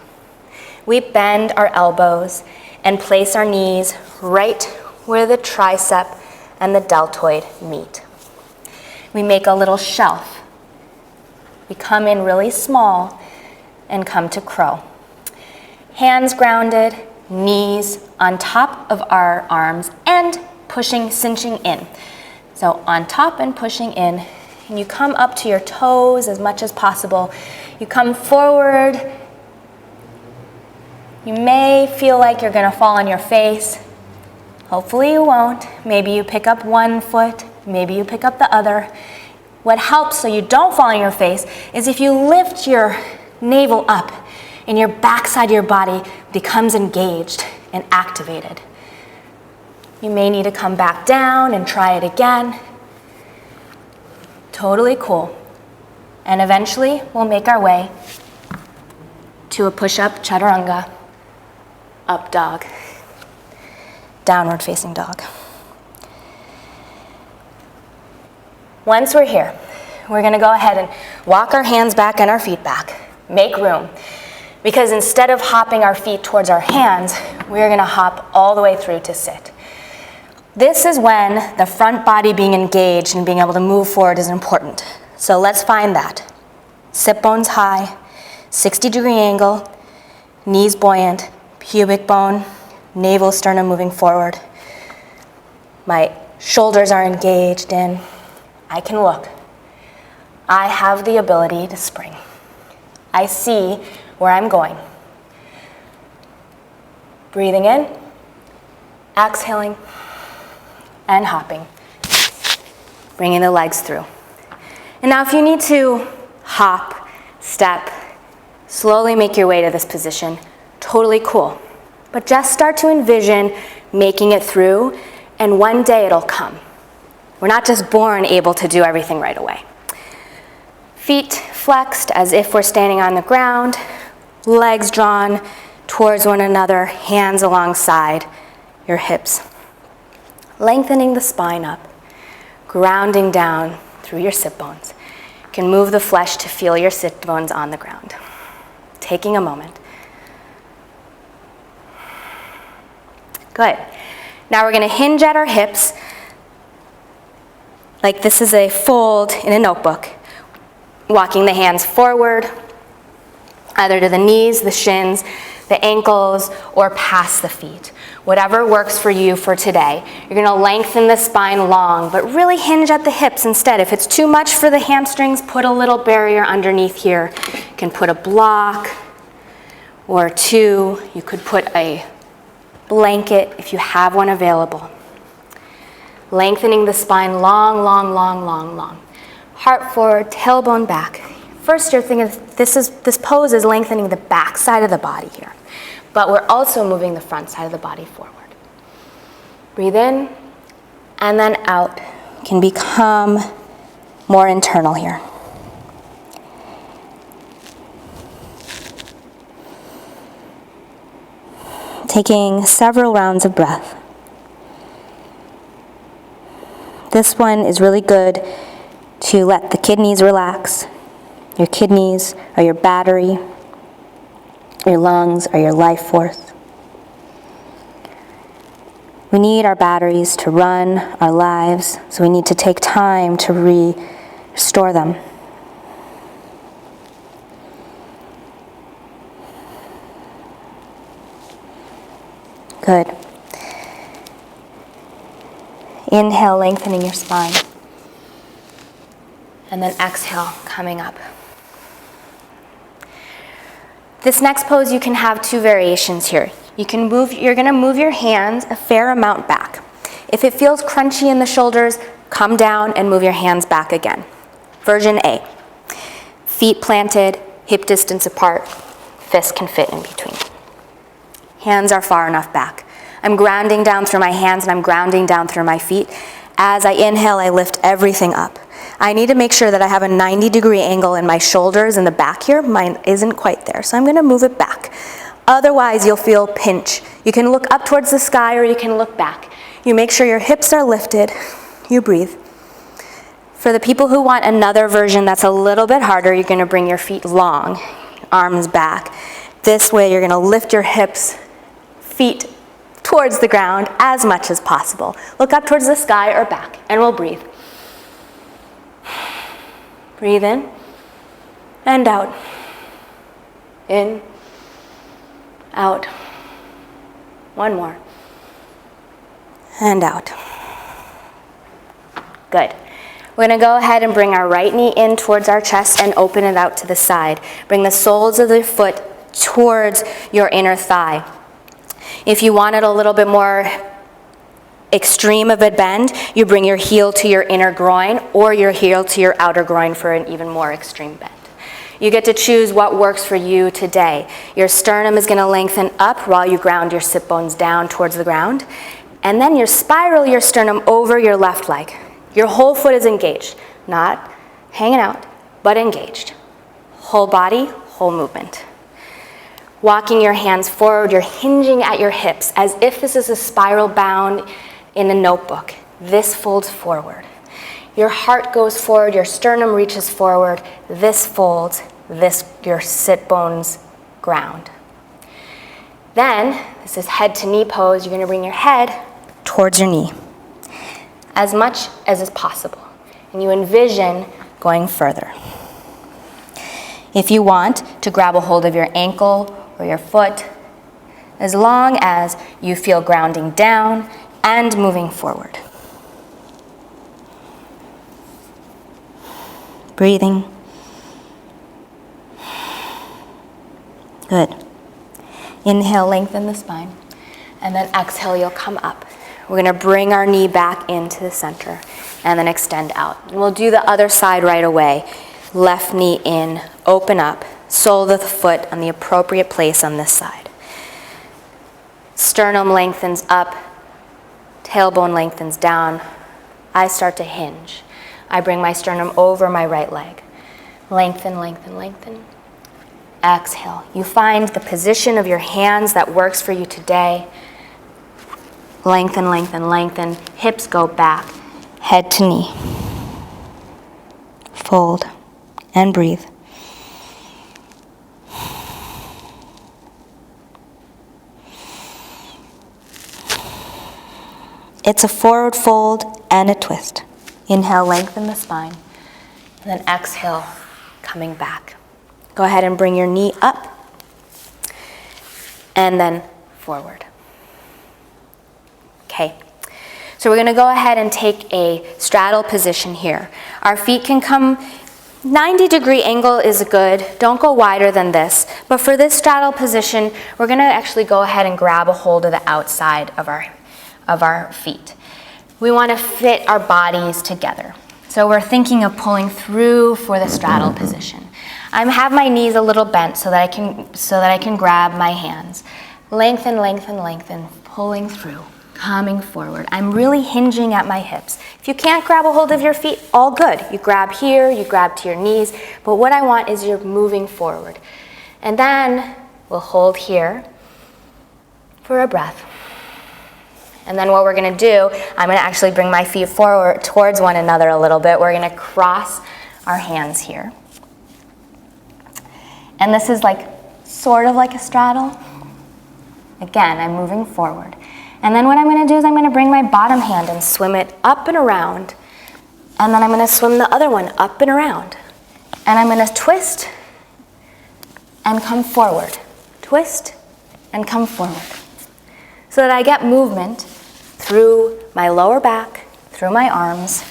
S1: We bend our elbows and place our knees right where the tricep and the deltoid meet. We make a little shelf. We come in really small and come to crow. Hands grounded, knees on top of our arms and cinching in. So on top and pushing in, and you come up to your toes as much as possible. You come forward. You may feel like you're going to fall on your face. Hopefully you won't. Maybe you pick up one foot, maybe you pick up the other. What helps so you don't fall on your face is if you lift your navel up and your backside of your body becomes engaged and activated. You may need to come back down and try it again. Totally cool. And eventually we'll make our way to a push-up chaturanga, up dog, downward facing dog. Once we're here, we're going to go ahead and walk our hands back and our feet back. Make room. Because instead of hopping our feet towards our hands, we're going to hop all the way through to sit. This is when the front body being engaged and being able to move forward is important. So let's find that. Sit bones high, 60-degree angle, knees buoyant, pubic bone, navel, sternum moving forward. My shoulders are engaged in. I can look. I have the ability to spring. I see where I'm going. Breathing in, exhaling, and hopping. Bringing the legs through. And now if you need to hop, step, slowly make your way to this position, totally cool. But just start to envision making it through, and one day it'll come. We're not just born able to do everything right away. Feet flexed as if we're standing on the ground, legs drawn towards one another, hands alongside your hips. Lengthening the spine up, grounding down through your sit bones. You can move the flesh to feel your sit bones on the ground. Taking a moment. Good. Now we're going to hinge at our hips like this is a fold in a notebook. Walking the hands forward, either to the knees, the shins, the ankles, or past the feet. Whatever works for you for today. You're going to lengthen the spine long, but really hinge at the hips instead. If it's too much for the hamstrings, put a little barrier underneath here. You can put a block or two. You could put a blanket if you have one available. Lengthening the spine long, long, long, long, long. Heart forward, tailbone back. First, you're thinking this pose is lengthening the back side of the body here, but we're also moving the front side of the body forward. Breathe in, and then out. Can become more internal here. taking several rounds of breath. This one is really good to let the kidneys relax. Your kidneys are your battery. Your lungs are your life force. We need our batteries to run our lives, so we need to take time to restore them. Good. Inhale, lengthening your spine. And then exhale, coming up. This next pose, you can have two variations here. You're gonna move your hands a fair amount back. If it feels crunchy in the shoulders, come down and move your hands back again. Version A. Feet planted, hip distance apart, fists can fit in between. Hands are far enough back. I'm grounding down through my hands and I'm grounding down through my feet. As I inhale, I lift everything up. I need to make sure that I have a 90-degree angle in my shoulders and the back here. Mine isn't quite there, so I'm gonna move it back. Otherwise, you'll feel pinch. You can look up towards the sky or you can look back. You make sure your hips are lifted. You breathe. For the people who want another version that's a little bit harder, you're gonna bring your feet long, arms back. This way, you're gonna lift your hips, feet towards the ground as much as possible. Look up towards the sky or back, and we'll breathe. Breathe in and out. In, out. One more. And out. Good. We're going to go ahead and bring our right knee in towards our chest and open it out to the side. Bring the soles of the foot towards your inner thigh. If you want it a little bit more extreme of a bend, you bring your heel to your inner groin or your heel to your outer groin for an even more extreme bend. You get to choose what works for you today. Your sternum is going to lengthen up while you ground your sit bones down towards the ground. And then you spiral your sternum over your left leg. Your whole foot is engaged, not hanging out, but engaged. Whole body, whole movement. Walking your hands forward, you're hinging at your hips as if this is a spiral bound in a notebook. This folds forward. Your heart goes forward, your sternum reaches forward, this folds, your sit bones ground. Then, this is head to knee pose, you're gonna bring your head towards your knee, as much as is possible. And you envision going further. If you want to grab a hold of your ankle or your foot, as long as you feel grounding down and moving forward. Breathing. Good. Inhale, lengthen the spine. And then exhale, you'll come up. We're gonna bring our knee back into the center and then extend out. And we'll do the other side right away. Left knee in, open up, sole of the foot on the appropriate place on this side. Sternum lengthens up, tailbone lengthens down. I start to hinge. I bring my sternum over my right leg. Lengthen, lengthen, lengthen. Exhale. You find the position of your hands that works for you today. Lengthen, lengthen, lengthen. Hips go back. Head to knee. Fold and breathe. It's a forward fold and a twist. Inhale, lengthen the spine. And then exhale, coming back. Go ahead and bring your knee up. And then forward. Okay. So we're going to go ahead and take a straddle position here. Our feet can come 90-degree angle is good. Don't go wider than this. But for this straddle position, we're going to actually go ahead and grab a hold of the outside of our feet. We want to fit our bodies together. So we're thinking of pulling through for the straddle position. I have my knees a little bent so that I can grab my hands. Lengthen, lengthen, lengthen, pulling through, coming forward. I'm really hinging at my hips. If you can't grab a hold of your feet, all good. You grab here, you grab to your knees, but what I want is you're moving forward. And then we'll hold here for a breath. And then what we're gonna do, I'm gonna actually bring my feet forward towards one another a little bit. We're gonna cross our hands here. And this is like, sort of like a straddle. Again, I'm moving forward. And then what I'm gonna do is I'm gonna bring my bottom hand and swim it up and around. And then I'm gonna swim the other one up and around. And I'm gonna twist and come forward. Twist and come forward. So that I get movement through my lower back, through my arms,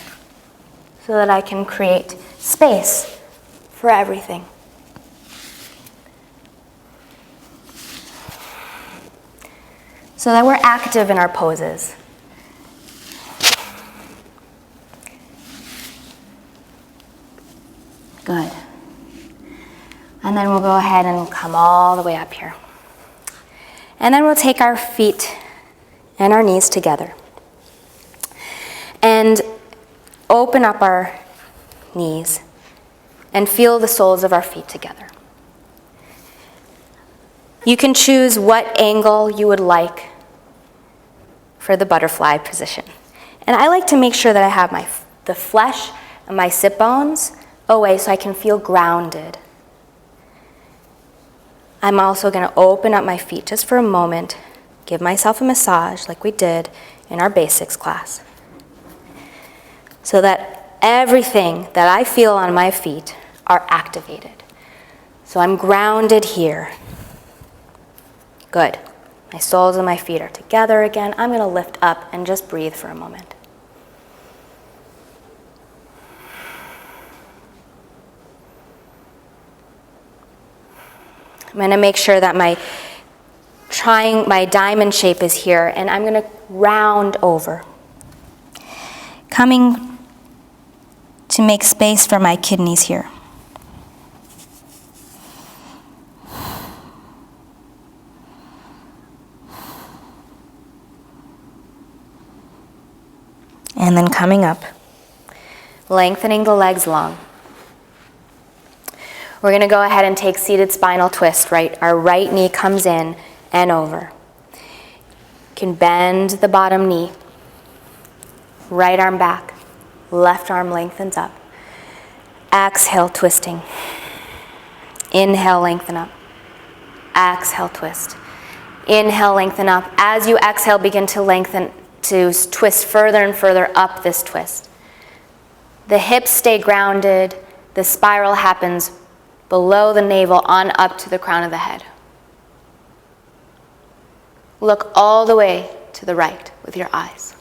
S1: so that I can create space for everything. So that we're active in our poses. Good. And then we'll go ahead and come all the way up here. And then we'll take our feet and our knees together and open up our knees and feel the soles of our feet together. You can choose what angle you would like for the butterfly position. And I like to make sure that I have the flesh and my sit bones away so I can feel grounded. I'm also going to open up my feet just for a moment, give myself a massage like we did in our basics class, so that everything that I feel on my feet are activated. So I'm grounded here. Good. My soles of my feet are together again. I'm going to lift up and just breathe for a moment. I'm going to make sure that my diamond shape is here, and I'm going to round over, coming to make space for my kidneys here. And then coming up, lengthening the legs long. We're going to go ahead and take seated spinal twist, right? Our right knee comes in and over. You can bend the bottom knee, right arm back, left arm lengthens up. Exhale, twisting. Inhale, lengthen up. Exhale, twist. Inhale, lengthen up. As you exhale, begin to lengthen, to twist further and further up this twist. The hips stay grounded. The spiral happens below the navel on up to the crown of the head. Look all the way to the right with your eyes.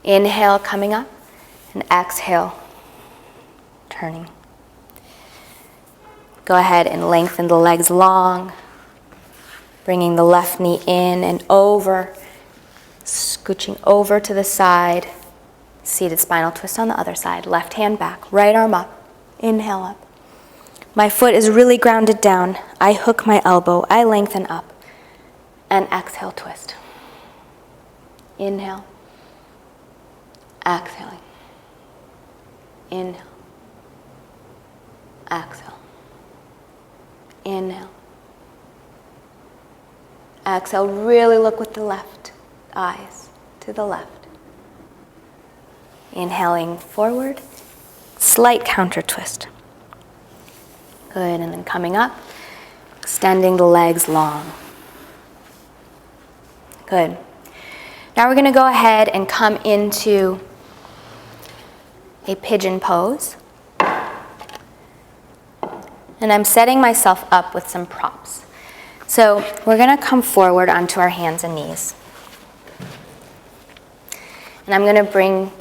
S1: Inhale, coming up, and exhale, turning. Go ahead and lengthen the legs long, bringing the left knee in and over, scooching over to the side. Seated spinal twist on the other side. Left hand back, right arm up. Inhale up. My foot is really grounded down. I hook my elbow. I lengthen up. And exhale, twist. Inhale. Exhaling. Inhale. Exhale. Inhale. Exhale. Really look with the left eyes to the left. Inhaling forward, slight counter twist. Good, and then coming up, extending the legs long. Good. Now we're going to go ahead and come into a pigeon pose. And I'm setting myself up with some props. So we're going to come forward onto our hands and knees. And I'm going to bring,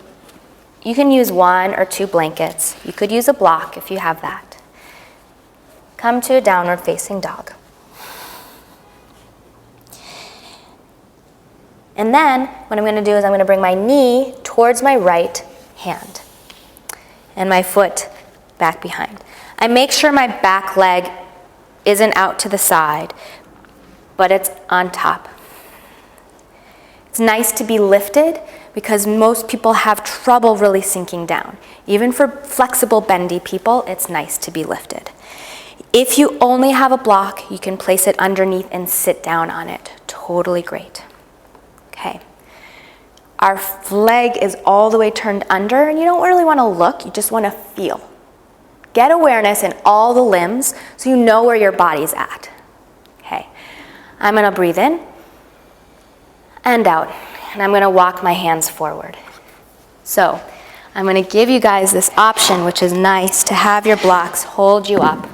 S1: you can use 1 or 2 blankets. You could use a block if you have that. Come to a downward facing dog. And then what I'm going to do is I'm going to bring my knee towards my right hand and my foot back behind. I make sure my back leg isn't out to the side, but it's on top. It's nice to be lifted because most people have trouble really sinking down. Even for flexible, bendy people, it's nice to be lifted. If you only have a block, you can place it underneath and sit down on it. Totally great. Okay. Our leg is all the way turned under, and you don't really want to look, you just want to feel. Get awareness in all the limbs so you know where your body's at. Okay. I'm going to breathe in and out, and I'm going to walk my hands forward. So, I'm going to give you guys this option, which is nice, to have your blocks hold you up.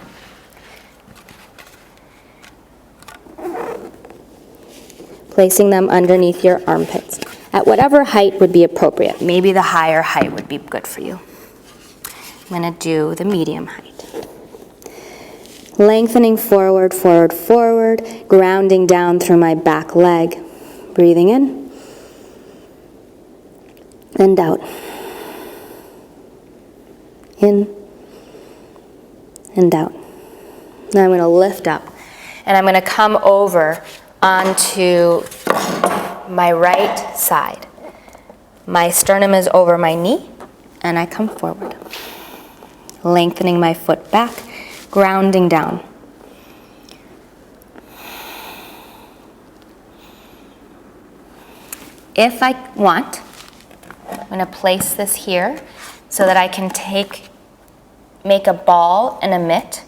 S1: Placing them underneath your armpits at whatever height would be appropriate. Maybe the higher height would be good for you. I'm going to do the medium height. Lengthening forward, forward, forward, grounding down through my back leg. Breathing in and out. In and out. Now I'm going to lift up, and I'm going to come over onto my right side. My sternum is over my knee, and I come forward. Lengthening my foot back, grounding down. If I want, I'm going to place this here so that I can make a ball and a mitt.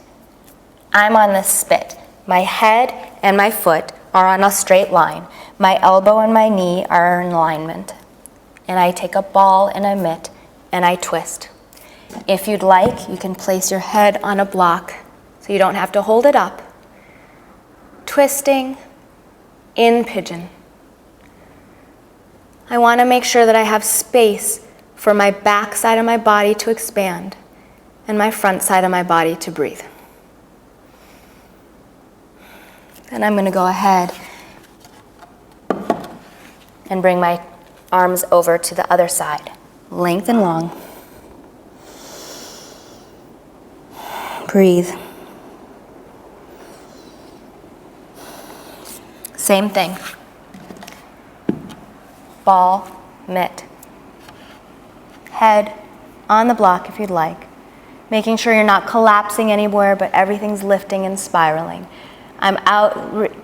S1: I'm on this spit. My head and my foot are on a straight line. My elbow and my knee are in alignment. And I take a ball and a mitt and I twist. If you'd like, you can place your head on a block so you don't have to hold it up. Twisting in pigeon. I want to make sure that I have space for my back side of my body to expand and my front side of my body to breathe. Then I'm going to go ahead and bring my arms over to the other side. Lengthen long. Breathe. Same thing. Ball, mitt. Head on the block if you'd like. Making sure you're not collapsing anywhere, but everything's lifting and spiraling. I'm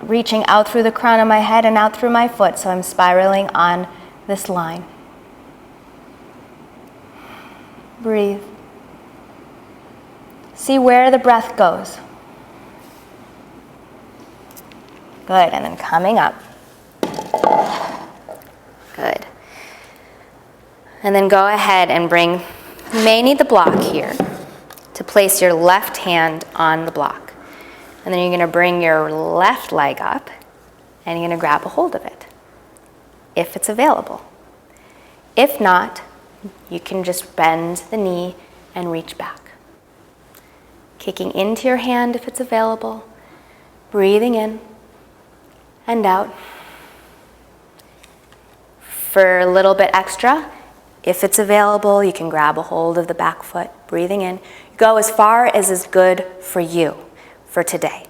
S1: reaching out through the crown of my head and out through my foot, so I'm spiraling on this line. Breathe. See where the breath goes. Good, and then coming up. Good. And then go ahead and bring, you may need the block here, to place your left hand on the block. And then you're going to bring your left leg up, and you're going to grab a hold of it, if it's available. If not, you can just bend the knee and reach back. Kicking into your hand if it's available, breathing in and out. For a little bit extra, if it's available, you can grab a hold of the back foot, breathing in. Go as far as is good for you for today.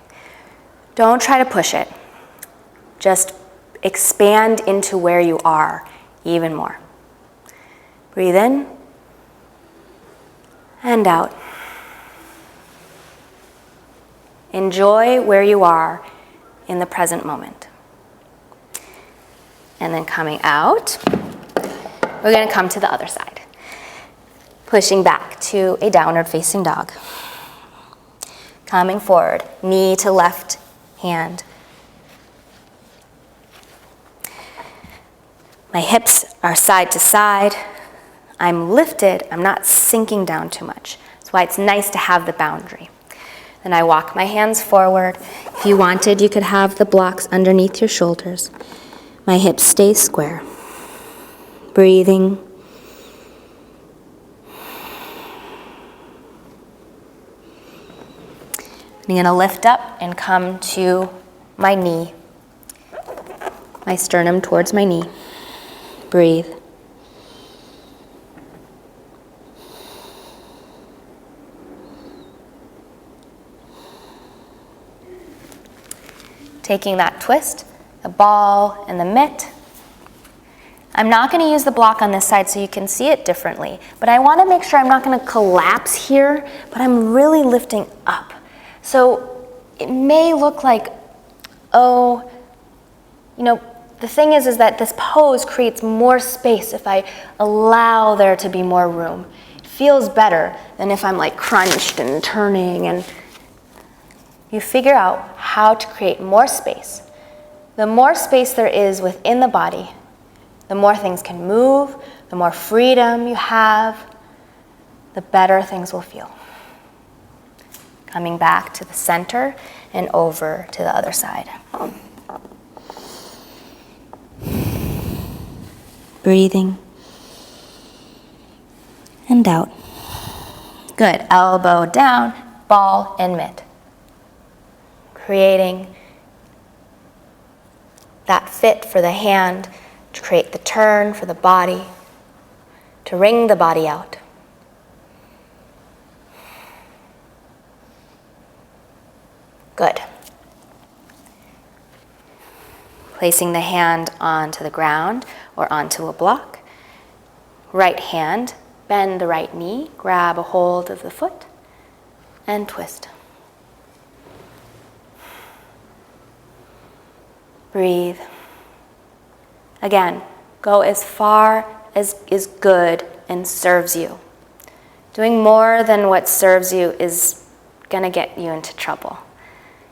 S1: Don't try to push it. Just expand into where you are even more. Breathe in and out. Enjoy where you are in the present moment. And then coming out, we're going to come to the other side. Pushing back to a downward facing dog. Coming forward, knee to left hand. My hips are side to side. I'm lifted, I'm not sinking down too much. That's why it's nice to have the boundary. Then I walk my hands forward. If you wanted, you could have the blocks underneath your shoulders. My hips stay square. Breathing. I'm going to lift up and come to my knee, my sternum towards my knee. Breathe. Taking that twist, the ball and the mitt. I'm not going to use the block on this side so you can see it differently, but I want to make sure I'm not going to collapse here, but I'm really lifting up. So it may look like, oh, the thing is that this pose creates more space if I allow there to be more room. It feels better than if I'm like crunched and turning, and you figure out how to create more space. The more space there is within the body, the more things can move, the more freedom you have, the better things will feel. Coming back to the center and over to the other side. Breathing and out. Good. Elbow down, ball and mitt. Creating that fit for the hand to create the turn for the body, to wring the body out. Good. Placing the hand onto the ground or onto a block. Right hand, bend the right knee, grab a hold of the foot, and twist. Breathe. Again, go as far as is good and serves you. Doing more than what serves you is going to get you into trouble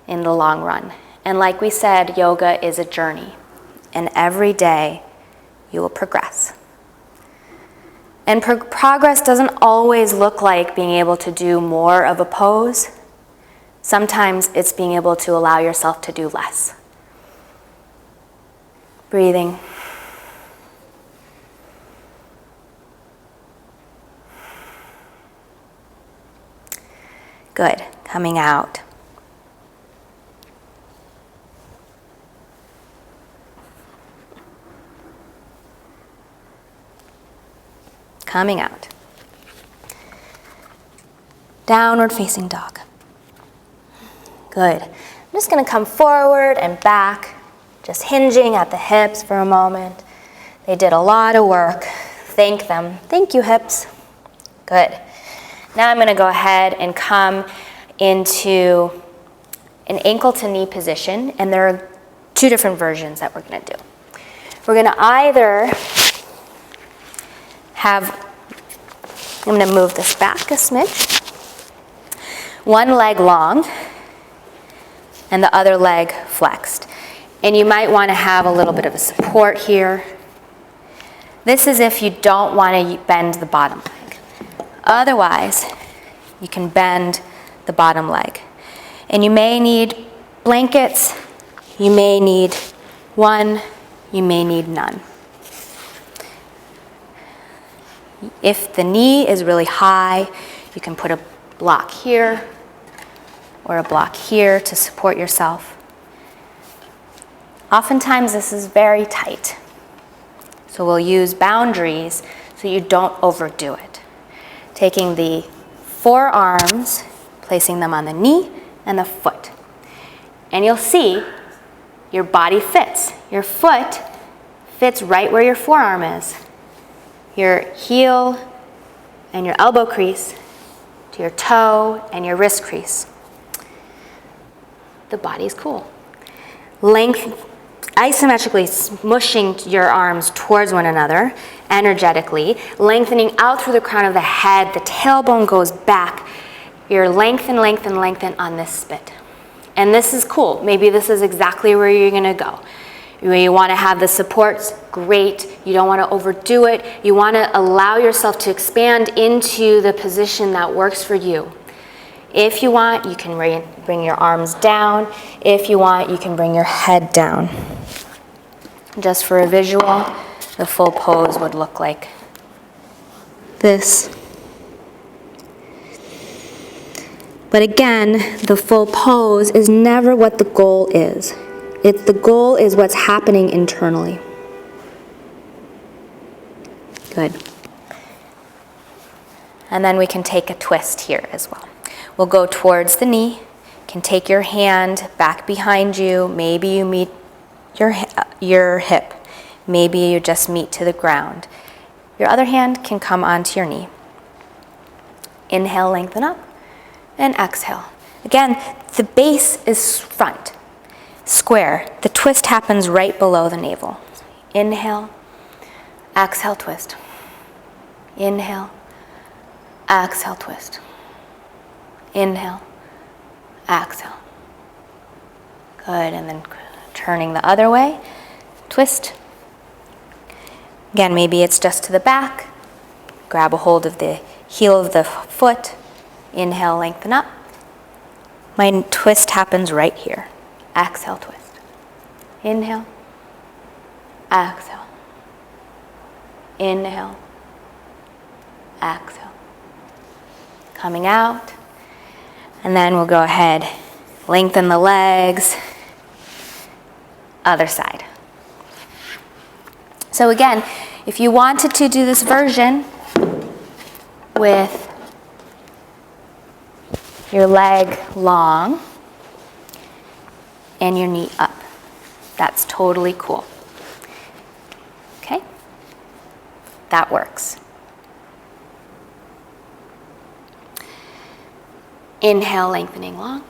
S1: in the long run. And like we said, yoga is a journey. And every day you will progress. And progress doesn't always look like being able to do more of a pose. Sometimes it's being able to allow yourself to do less. Breathing. Good. Coming out. Coming out. Downward facing dog. Good. I'm just going to come forward and back, just hinging at the hips for a moment. They did a lot of work. Thank them. Thank you, hips. Good. Now I'm going to go ahead and come into an ankle to knee position, and there are two different versions that we're going to do. We're going to either I'm going to move this back a smidge. One leg long and the other leg flexed. And you might want to have a little bit of a support here. This is if you don't want to bend the bottom leg. Otherwise, you can bend the bottom leg. And you may need blankets, you may need one, you may need none. If the knee is really high, you can put a block here or a block here to support yourself. Oftentimes this is very tight. So we'll use boundaries so you don't overdo it. Taking the forearms, placing them on the knee and the foot. And you'll see your body fits. Your foot fits right where your forearm is. Your heel and your elbow crease to your toe and your wrist crease. The body's cool. Length, isometrically smushing your arms towards one another, energetically, lengthening out through the crown of the head, the tailbone goes back. You're lengthen on this spit. And this is cool. Maybe this is exactly where you're gonna go. You want to have the supports, great. You don't want to overdo it. You want to allow yourself to expand into the position that works for you. If you want, you can bring your arms down. If you want, you can bring your head down. Just for a visual, the full pose would look like this. But again, the full pose is never what the goal is. The goal is what's happening internally. Good. And then we can take a twist here as well. We'll go towards the knee. You can take your hand back behind you. Maybe you meet your hip. Maybe you just meet to the ground. Your other hand can come onto your knee. Inhale, lengthen up, and exhale. Again, the base is front, square. The twist happens right below the navel. Inhale, exhale, twist. Inhale, exhale, twist. Inhale, exhale. Good, and then turning the other way, twist. Again, maybe it's just to the back. Grab a hold of the heel of the foot. Inhale, lengthen up. My twist happens right here. Exhale, twist. Inhale, exhale. Inhale, exhale. Coming out. And then we'll go ahead, lengthen the legs. Other side. So again, if you wanted to do this version with your leg long and your knee up, that's totally cool. Okay? That works. Inhale, lengthening long.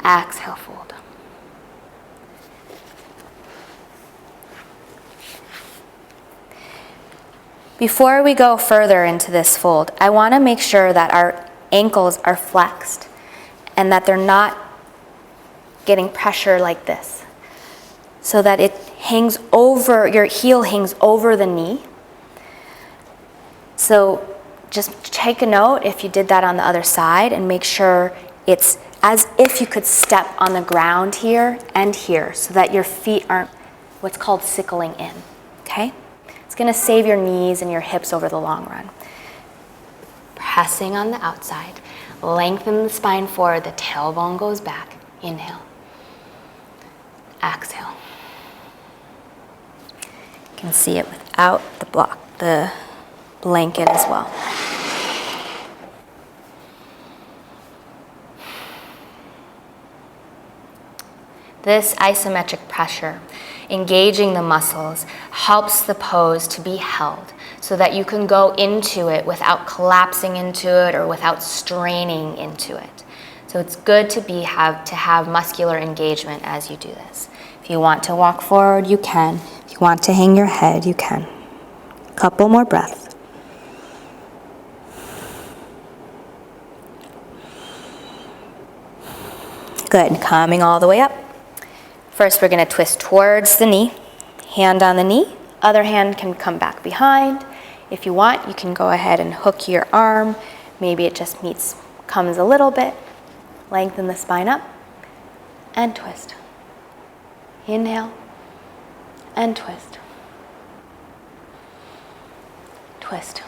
S1: Exhale, fold. Before we go further into this fold, I want to make sure that our ankles are flexed and that they're not getting pressure like this, so that it hangs over, your heel hangs over the knee. So just take a note if you did that on the other side and make sure it's as if you could step on the ground here and here, so that your feet aren't what's called sickling in, okay? It's gonna save your knees and your hips over the long run. Pressing on the outside, lengthen the spine forward, the tailbone goes back. Inhale, exhale. You can see it without the blanket as well. This isometric pressure, engaging the muscles, helps the pose to be held so that you can go into it without collapsing into it or without straining into it. So it's good to have muscular engagement as you do this. If you want to walk forward, you can. If you want to hang your head, you can. Couple more breaths. Good, coming all the way up. First, we're going to twist towards the knee, hand on the knee. Other hand can come back behind. If you want, you can go ahead and hook your arm. Maybe it just comes a little bit. Lengthen the spine up and twist. Inhale and twist. Twist.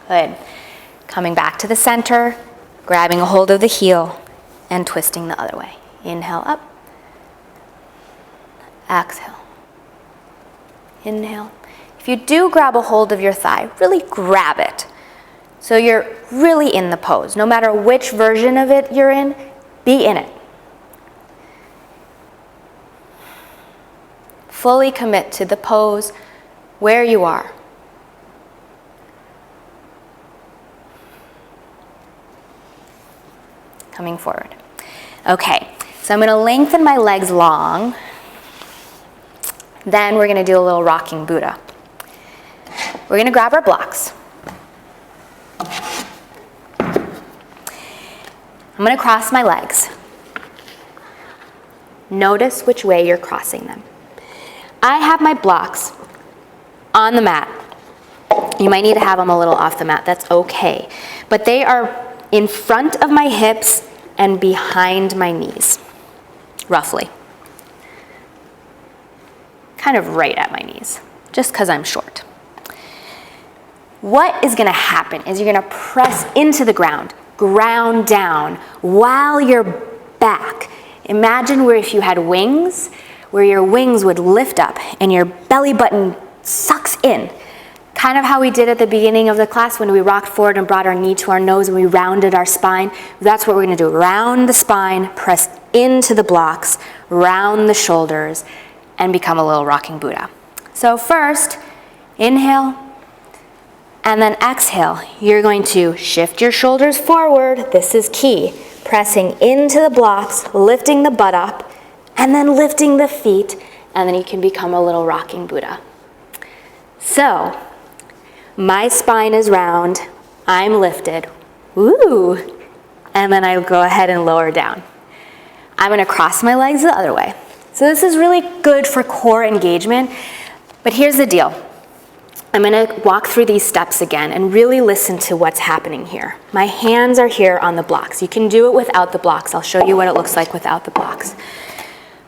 S1: Good. Coming back to the center, grabbing a hold of the heel and twisting the other way. Inhale up. Exhale. Inhale. If you do grab a hold of your thigh, really grab it. So you're really in the pose. No matter which version of it you're in, be in it. Fully commit to the pose where you are. Coming forward. Okay, so I'm going to lengthen my legs long. Then we're going to do a little rocking Buddha. We're going to grab our blocks. I'm going to cross my legs. Notice which way you're crossing them. I have my blocks on the mat. You might need to have them a little off the mat. That's okay. But they are in front of my hips and behind my knees, roughly. Kind of right at my knees, just because I'm short. What is going to happen is you're going to press into the ground down, while you're back. Imagine where if you had wings, where your wings would lift up and your belly button sucks in. Kind of how we did at the beginning of the class when we rocked forward and brought our knee to our nose and we rounded our spine. That's what we're going to do. Round the spine, press into the blocks, round the shoulders, and become a little rocking Buddha. So first, inhale And then exhale, you're going to shift your shoulders forward. This is key. Pressing into the blocks, lifting the butt up, and then lifting the feet, and then you can become a little rocking Buddha. So, my spine is round, I'm lifted, woo, and then I go ahead and lower down. I'm gonna cross my legs the other way. So this is really good for core engagement, but here's the deal. I'm gonna walk through these steps again and really listen to what's happening here. My hands are here on the blocks. You can do it without the blocks. I'll show you what it looks like without the blocks.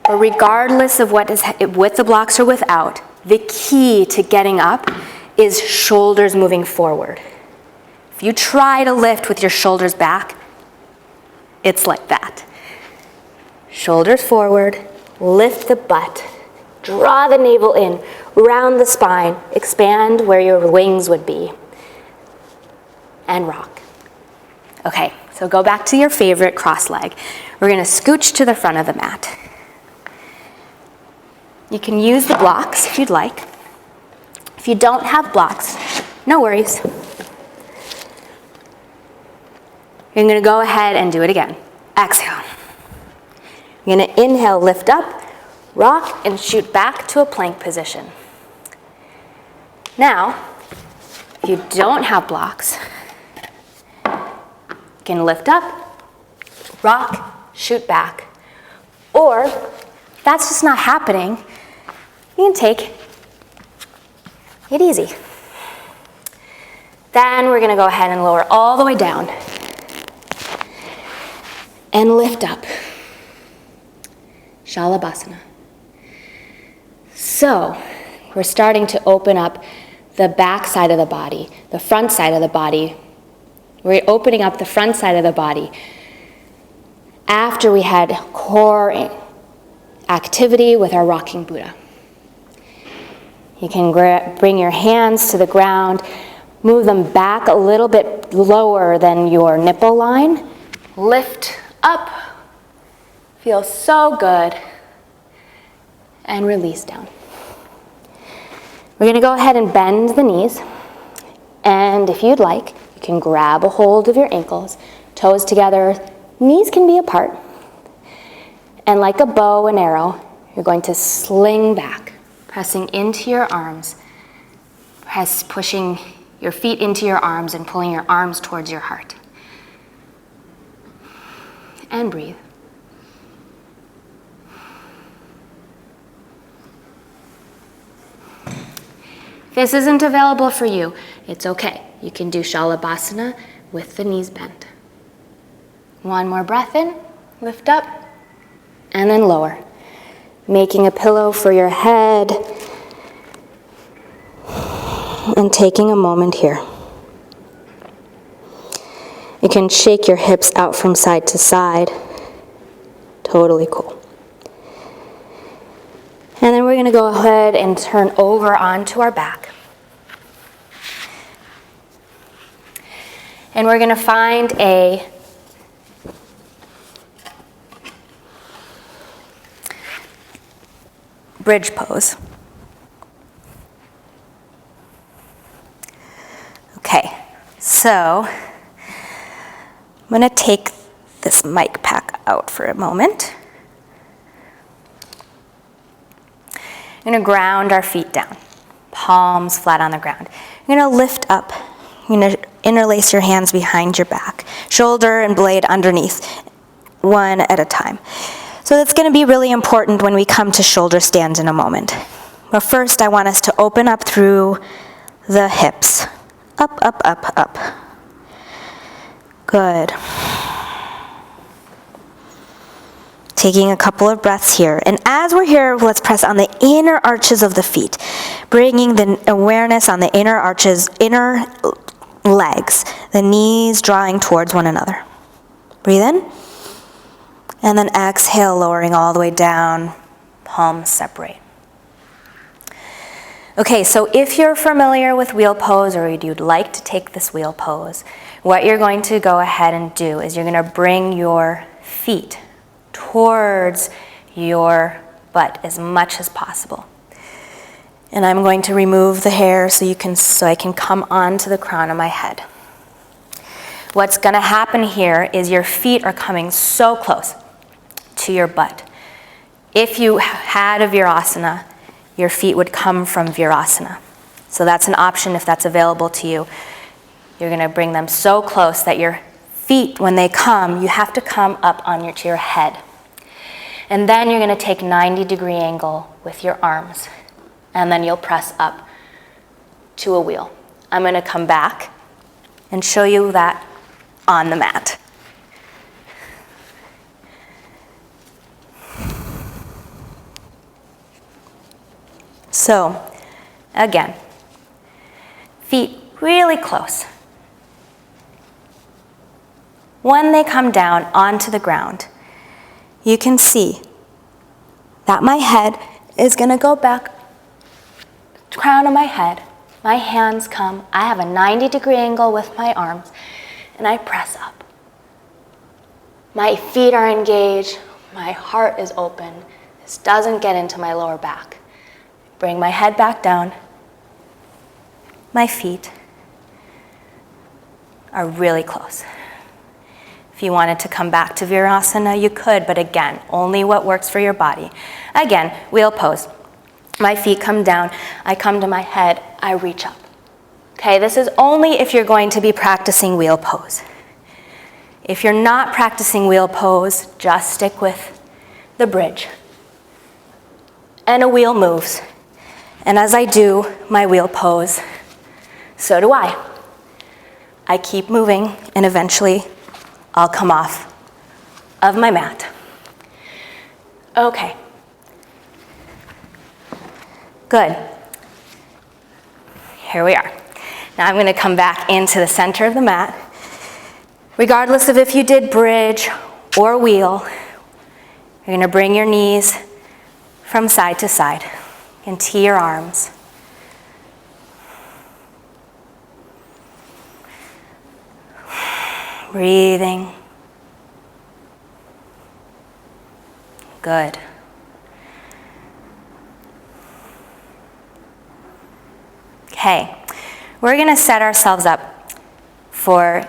S1: But regardless of what is with the blocks or without, the key to getting up is shoulders moving forward. If you try to lift with your shoulders back, it's like that. Shoulders forward, lift the butt, draw the navel in, round the spine, expand where your wings would be, and rock. Okay, so go back to your favorite cross leg. We're gonna scooch to the front of the mat. You can use the blocks if you'd like. If you don't have blocks, no worries. You're gonna go ahead and do it again. Exhale. You're gonna inhale, lift up, rock, and shoot back to a plank position. Now, if you don't have blocks, you can lift up, rock, shoot back. Or, if that's just not happening, you can take it easy. Then we're gonna go ahead and lower all the way down and lift up. Shalabhasana. So, we're starting to open up the back side of the body, the front side of the body. We're opening up the front side of the body after we had core activity with our rocking Buddha. You can bring your hands to the ground, move them back a little bit lower than your nipple line, lift up, feel so good, and release down. We're gonna go ahead and bend the knees, and if you'd like, you can grab a hold of your ankles, toes together, knees can be apart, and like a bow and arrow, you're going to sling back, pressing into your arms, pushing your feet into your arms and pulling your arms towards your heart. And breathe. If this isn't available for you, it's okay. You can do Shalabhasana with the knees bent. One more breath in, lift up, and then lower. Making a pillow for your head and taking a moment here. You can shake your hips out from side to side. Totally cool. And then we're going to go ahead and turn over onto our back. And we're going to find a bridge pose. Okay, so I'm going to take this mic pack out for a moment. I'm going to ground our feet down, palms flat on the ground. You're going to lift up. You're going to interlace your hands behind your back, shoulder and blade underneath, one at a time. So that's going to be really important when we come to shoulder stands in a moment. But first, I want us to open up through the hips. Up, up, up, up. Good. Taking a couple of breaths here. And as we're here, let's press on the inner arches of the feet, bringing the awareness on the inner arches, inner legs, the knees drawing towards one another. Breathe in. And then exhale, lowering all the way down, palms separate. Okay, so if you're familiar with wheel pose or you'd like to take this wheel pose, what you're going to go ahead and do is you're going to bring your feet towards your butt as much as possible. And I'm going to remove the hair so I can come onto the crown of my head. What's going to happen here is your feet are coming so close to your butt. If you had a Virasana, your feet would come from Virasana. So that's an option if that's available to you. You're going to bring them so close that your feet, when they come, you have to come up to your head. And then you're going to take 90-degree angle with your arms. And then you'll press up to a wheel. I'm going to come back and show you that on the mat. So, again, feet really close. When they come down onto the ground, you can see that my head is going to go back, crown of my head, my hands come, I have a 90-degree angle with my arms, and I press up. My feet are engaged, my heart is open. This doesn't get into my lower back. Bring my head back down. My feet are really close. If you wanted to come back to Virasana, you could, but again, only what works for your body. Again, wheel pose. My feet come down, I come to my head, I reach up. Okay, this is only if you're going to be practicing wheel pose. If you're not practicing wheel pose, just stick with the bridge. And a wheel moves. And as I do my wheel pose, so do I. I keep moving, and eventually I'll come off of my mat. Okay. Good. Here we are. Now I'm going to come back into the center of the mat. Regardless of if you did bridge or wheel, you're going to bring your knees from side to side into your arms. Breathing. Good. Okay, we're going to set ourselves up for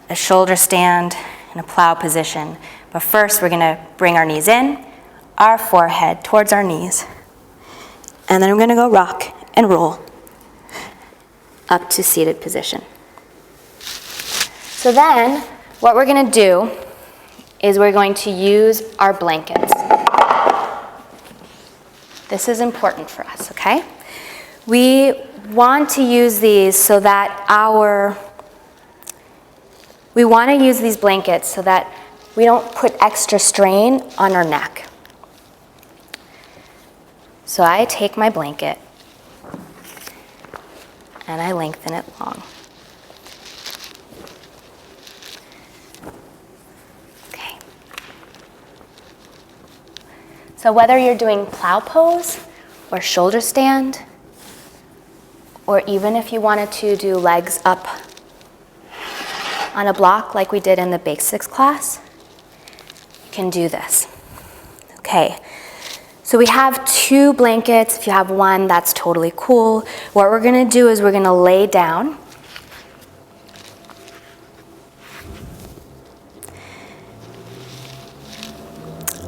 S1: a shoulder stand and a plow position. But first, we're going to bring our knees in, our forehead towards our knees. And then we're going to go rock and roll up to seated position. So then, what we're going to do is we're going to use our blankets. This is important for us, okay? We want to use these so that we want to use these blankets so that we don't put extra strain on our neck. So I take my blanket and I lengthen it long. Okay. So whether you're doing plow pose or shoulder stand, or even if you wanted to do legs up on a block like we did in the basics class, you can do this. Okay. So we have 2 blankets. If you have 1, that's totally cool. What we're going to do is we're going to lay down.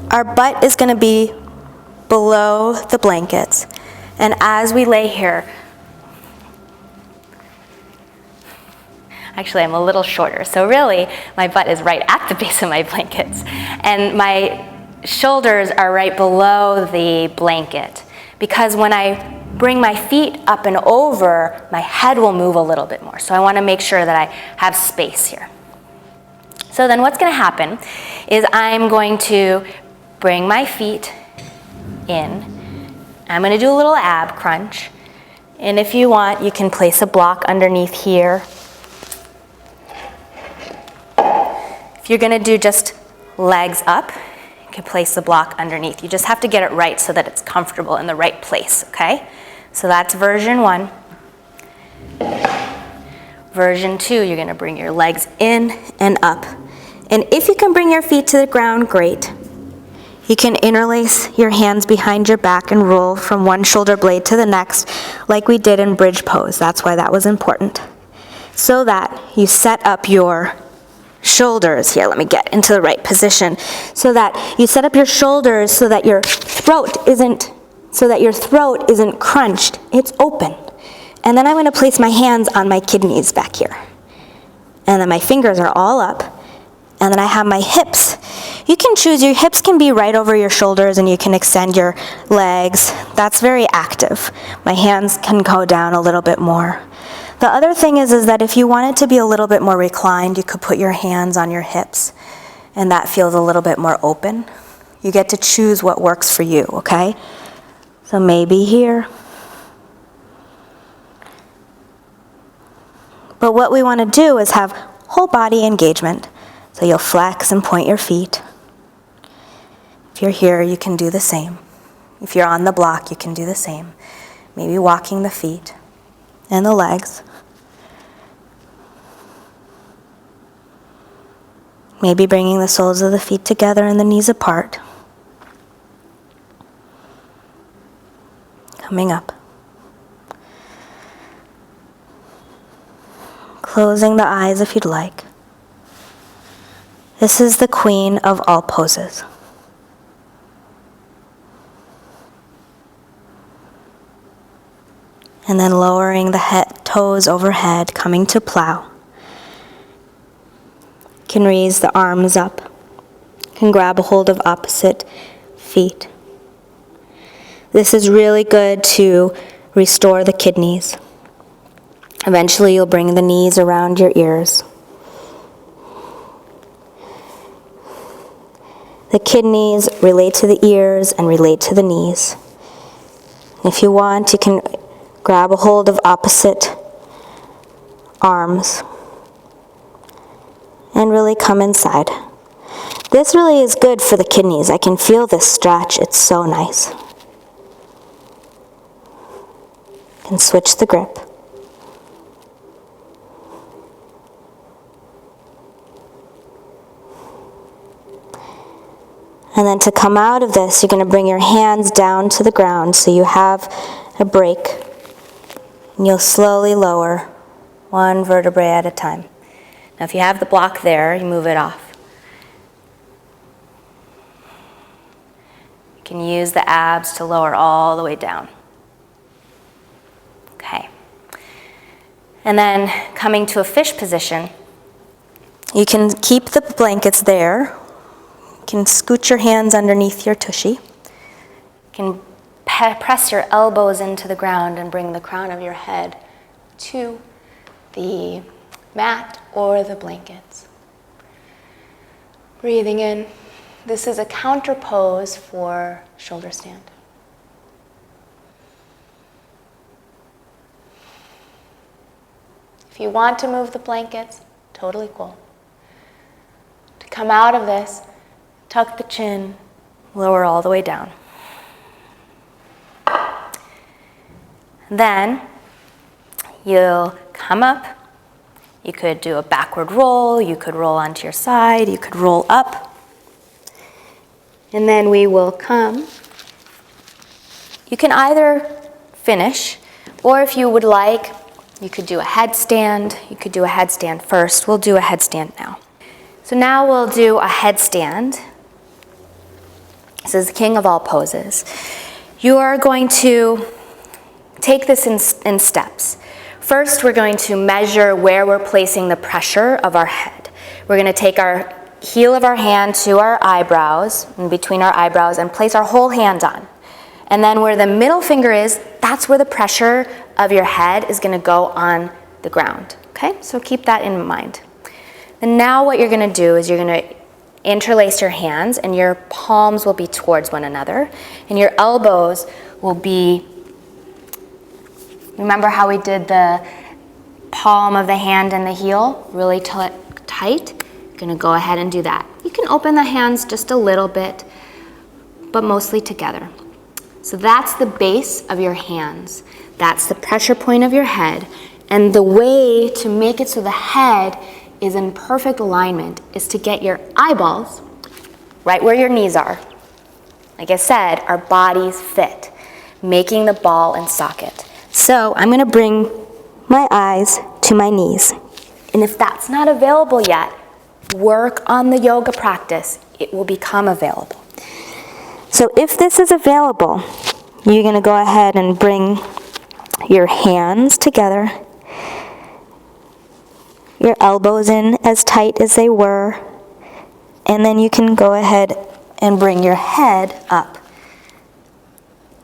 S1: Our butt is going to be below the blankets. And as we lay here, actually I'm a little shorter, so really my butt is right at the base of my blankets. And my shoulders are right below the blanket, because when I bring my feet up and over, my head will move a little bit more. So I want to make sure that I have space here. So then what's going to happen is I'm going to bring my feet in. I'm going to do a little ab crunch. And if you want, you can place a block underneath here. If you're going to do just legs up, you can place the block underneath. You just have to get it right so that it's comfortable in the right place, okay? So that's version 1. Version 2, you're going to bring your legs in and up. And if you can bring your feet to the ground, great. You can interlace your hands behind your back and roll from one shoulder blade to the next, like we did in bridge pose. That's why that was important. So that you set up your shoulders. Here, let me get into the right position. So that you set up your shoulders so that your throat isn't crunched. It's open. And then I'm going to place my hands on my kidneys back here. And then my fingers are all up. And then I have my hips. You can choose, your hips can be right over your shoulders and you can extend your legs. That's very active. My hands can go down a little bit more. The other thing is that if you want it to be a little bit more reclined, you could put your hands on your hips, and that feels a little bit more open. You get to choose what works for you, okay? So maybe here. But what we want to do is have whole body engagement. So you'll flex and point your feet. If you're here, you can do the same. If you're on the block, you can do the same. Maybe walking the feet and the legs. Maybe bringing the soles of the feet together and the knees apart. Coming up. Closing the eyes if you'd like. This is the queen of all poses. And then lowering the toes overhead, coming to plow. Can raise the arms up. Can grab a hold of opposite feet. This is really good to restore the kidneys. Eventually you'll bring the knees around your ears. The kidneys relate to the ears and relate to the knees. If you want, you can grab a hold of opposite arms and really come inside. This really is good for the kidneys. I can feel this stretch. It's so nice. You can switch the grip. And then to come out of this, you're going to bring your hands down to the ground so you have a break. And you'll slowly lower one vertebrae at a time. Now if you have the block there, you move it off. You can use the abs to lower all the way down. Okay. And then coming to a fish position, you can keep the blankets there. You can scoot your hands underneath your tushy. You can press your elbows into the ground and bring the crown of your head to the mat or the blankets. Breathing in. This is a counter pose for shoulder stand. If you want to move the blankets, totally cool. To come out of this, tuck the chin, lower all the way down. Then you'll come up. You could do a backward roll, you could roll onto your side, you could roll up. And then we will come. You can either finish, or if you would like, you could do a headstand. You could do a headstand first. We'll do a headstand now. So now we'll do a headstand. This is the king of all poses. You are going to take this in steps. First, we're going to measure where we're placing the pressure of our head. We're going to take our heel of our hand to our eyebrows, in between our eyebrows, and place our whole hand on. And then where the middle finger is, that's where the pressure of your head is going to go on the ground. Okay, so keep that in mind. And now what you're going to do is you're going to interlace your hands, and your palms will be towards one another, and your elbows will be. Remember how we did the palm of the hand and the heel really tight? You're going to go ahead and do that. You can open the hands just a little bit, but mostly together. So that's the base of your hands. That's the pressure point of your head. And the way to make it so the head is in perfect alignment is to get your eyeballs right where your knees are. Like I said, our bodies fit, making the ball and socket. So I'm going to bring my eyes to my knees. And if that's not available yet, work on the yoga practice. It will become available. So if this is available, you're going to go ahead and bring your hands together, your elbows in as tight as they were, and then you can go ahead and bring your head up.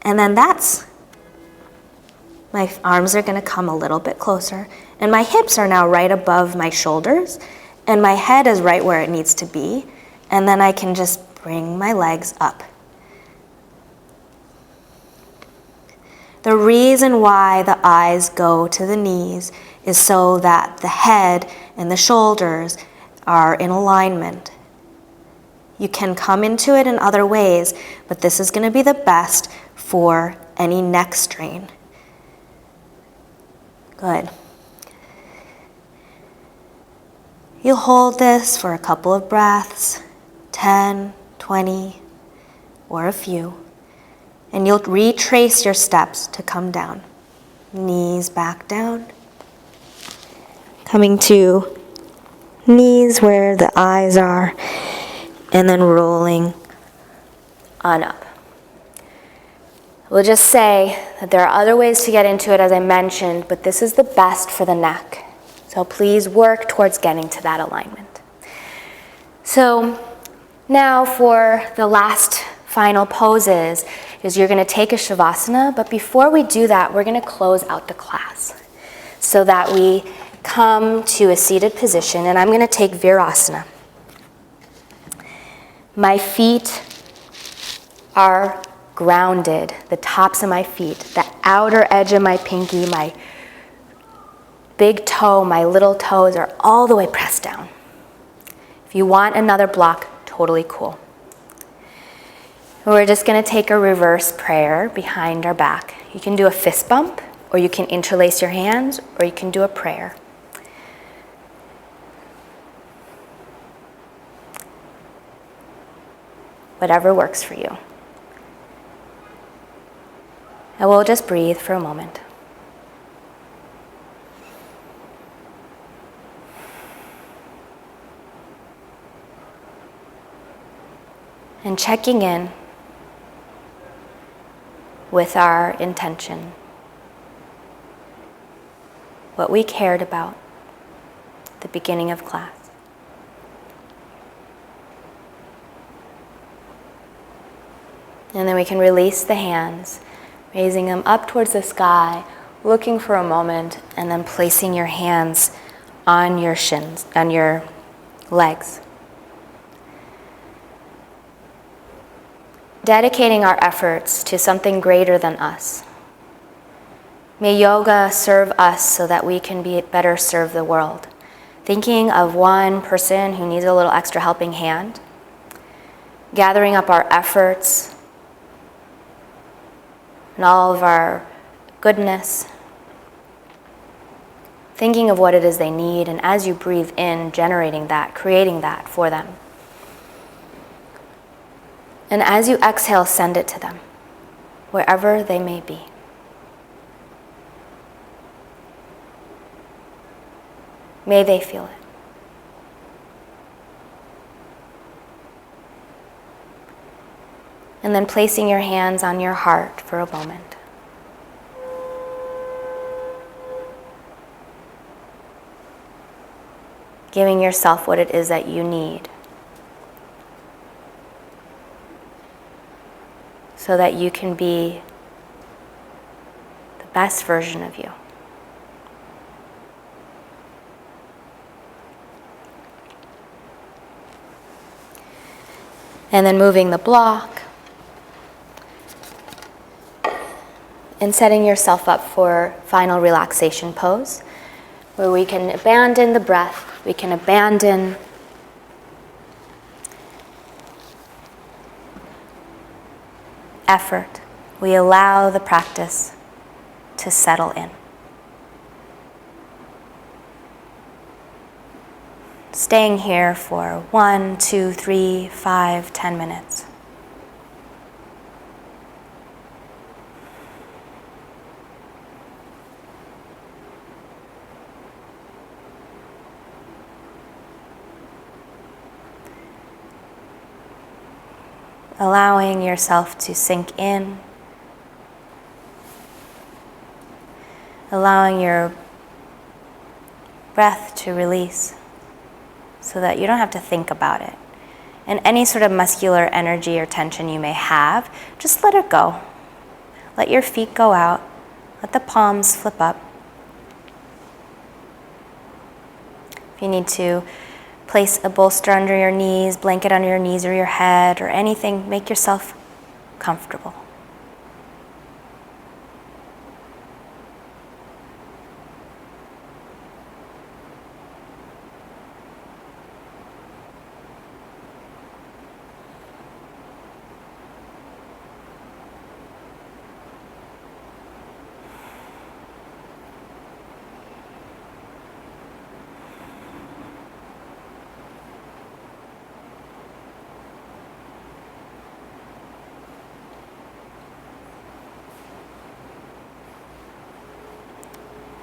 S1: And then my arms are going to come a little bit closer, and my hips are now right above my shoulders, and my head is right where it needs to be, and then I can just bring my legs up. The reason why the eyes go to the knees is so that the head and the shoulders are in alignment. You can come into it in other ways, but this is going to be the best for any neck strain. Good. You'll hold this for a couple of breaths, 10, 20, or a few. And you'll retrace your steps to come down. Knees back down. Coming to knees where the eyes are, and then rolling on up. We'll just say that there are other ways to get into it, as I mentioned, but this is the best for the neck. So please work towards getting to that alignment. So now for the last final poses is you're going to take a Shavasana, but before we do that, we're going to close out the class so that we come to a seated position, and I'm going to take Virasana. My feet are grounded, the tops of my feet, the outer edge of my pinky, my big toe, my little toes are all the way pressed down. If you want another block, totally cool. We're just going to take a reverse prayer behind our back. You can do a fist bump, or you can interlace your hands, or you can do a prayer. Whatever works for you. And we'll just breathe for a moment. And checking in with our intention, what we cared about at the beginning of class. And then we can release the hands, raising them up towards the sky, looking for a moment, and then placing your hands on your shins, on your legs. Dedicating our efforts to something greater than us. May yoga serve us so that we can better serve the world. Thinking of one person who needs a little extra helping hand, gathering up our efforts and all of our goodness, thinking of what it is they need, and as you breathe in, generating that, creating that for them. And as you exhale, send it to them, wherever they may be. May they feel it. And then placing your hands on your heart for a moment. Giving yourself what it is that you need, so that you can be the best version of you. And then moving the block and setting yourself up for final relaxation pose, where we can abandon the breath, we can abandon effort. We allow the practice to settle in. Staying here for 1, 2, 3, 5, 10 minutes. allowing yourself to sink in, allowing your breath to release so that you don't have to think about it. And any sort of muscular energy or tension you may have, just let it go. Let your feet go out. Let the palms flip up. If you need to place a bolster under your knees, blanket under your knees or your head or anything, make yourself comfortable.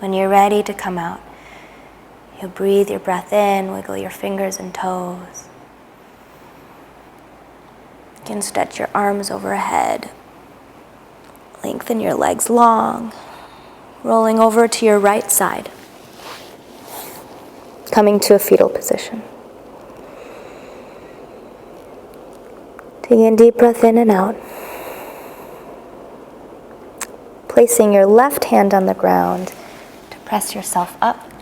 S1: When you're ready to come out, you'll breathe your breath in, wiggle your fingers and toes. You can stretch your arms overhead, lengthen your legs long, rolling over to your right side, coming to a fetal position. Taking a deep breath in and out. Placing your left hand on the ground, press yourself up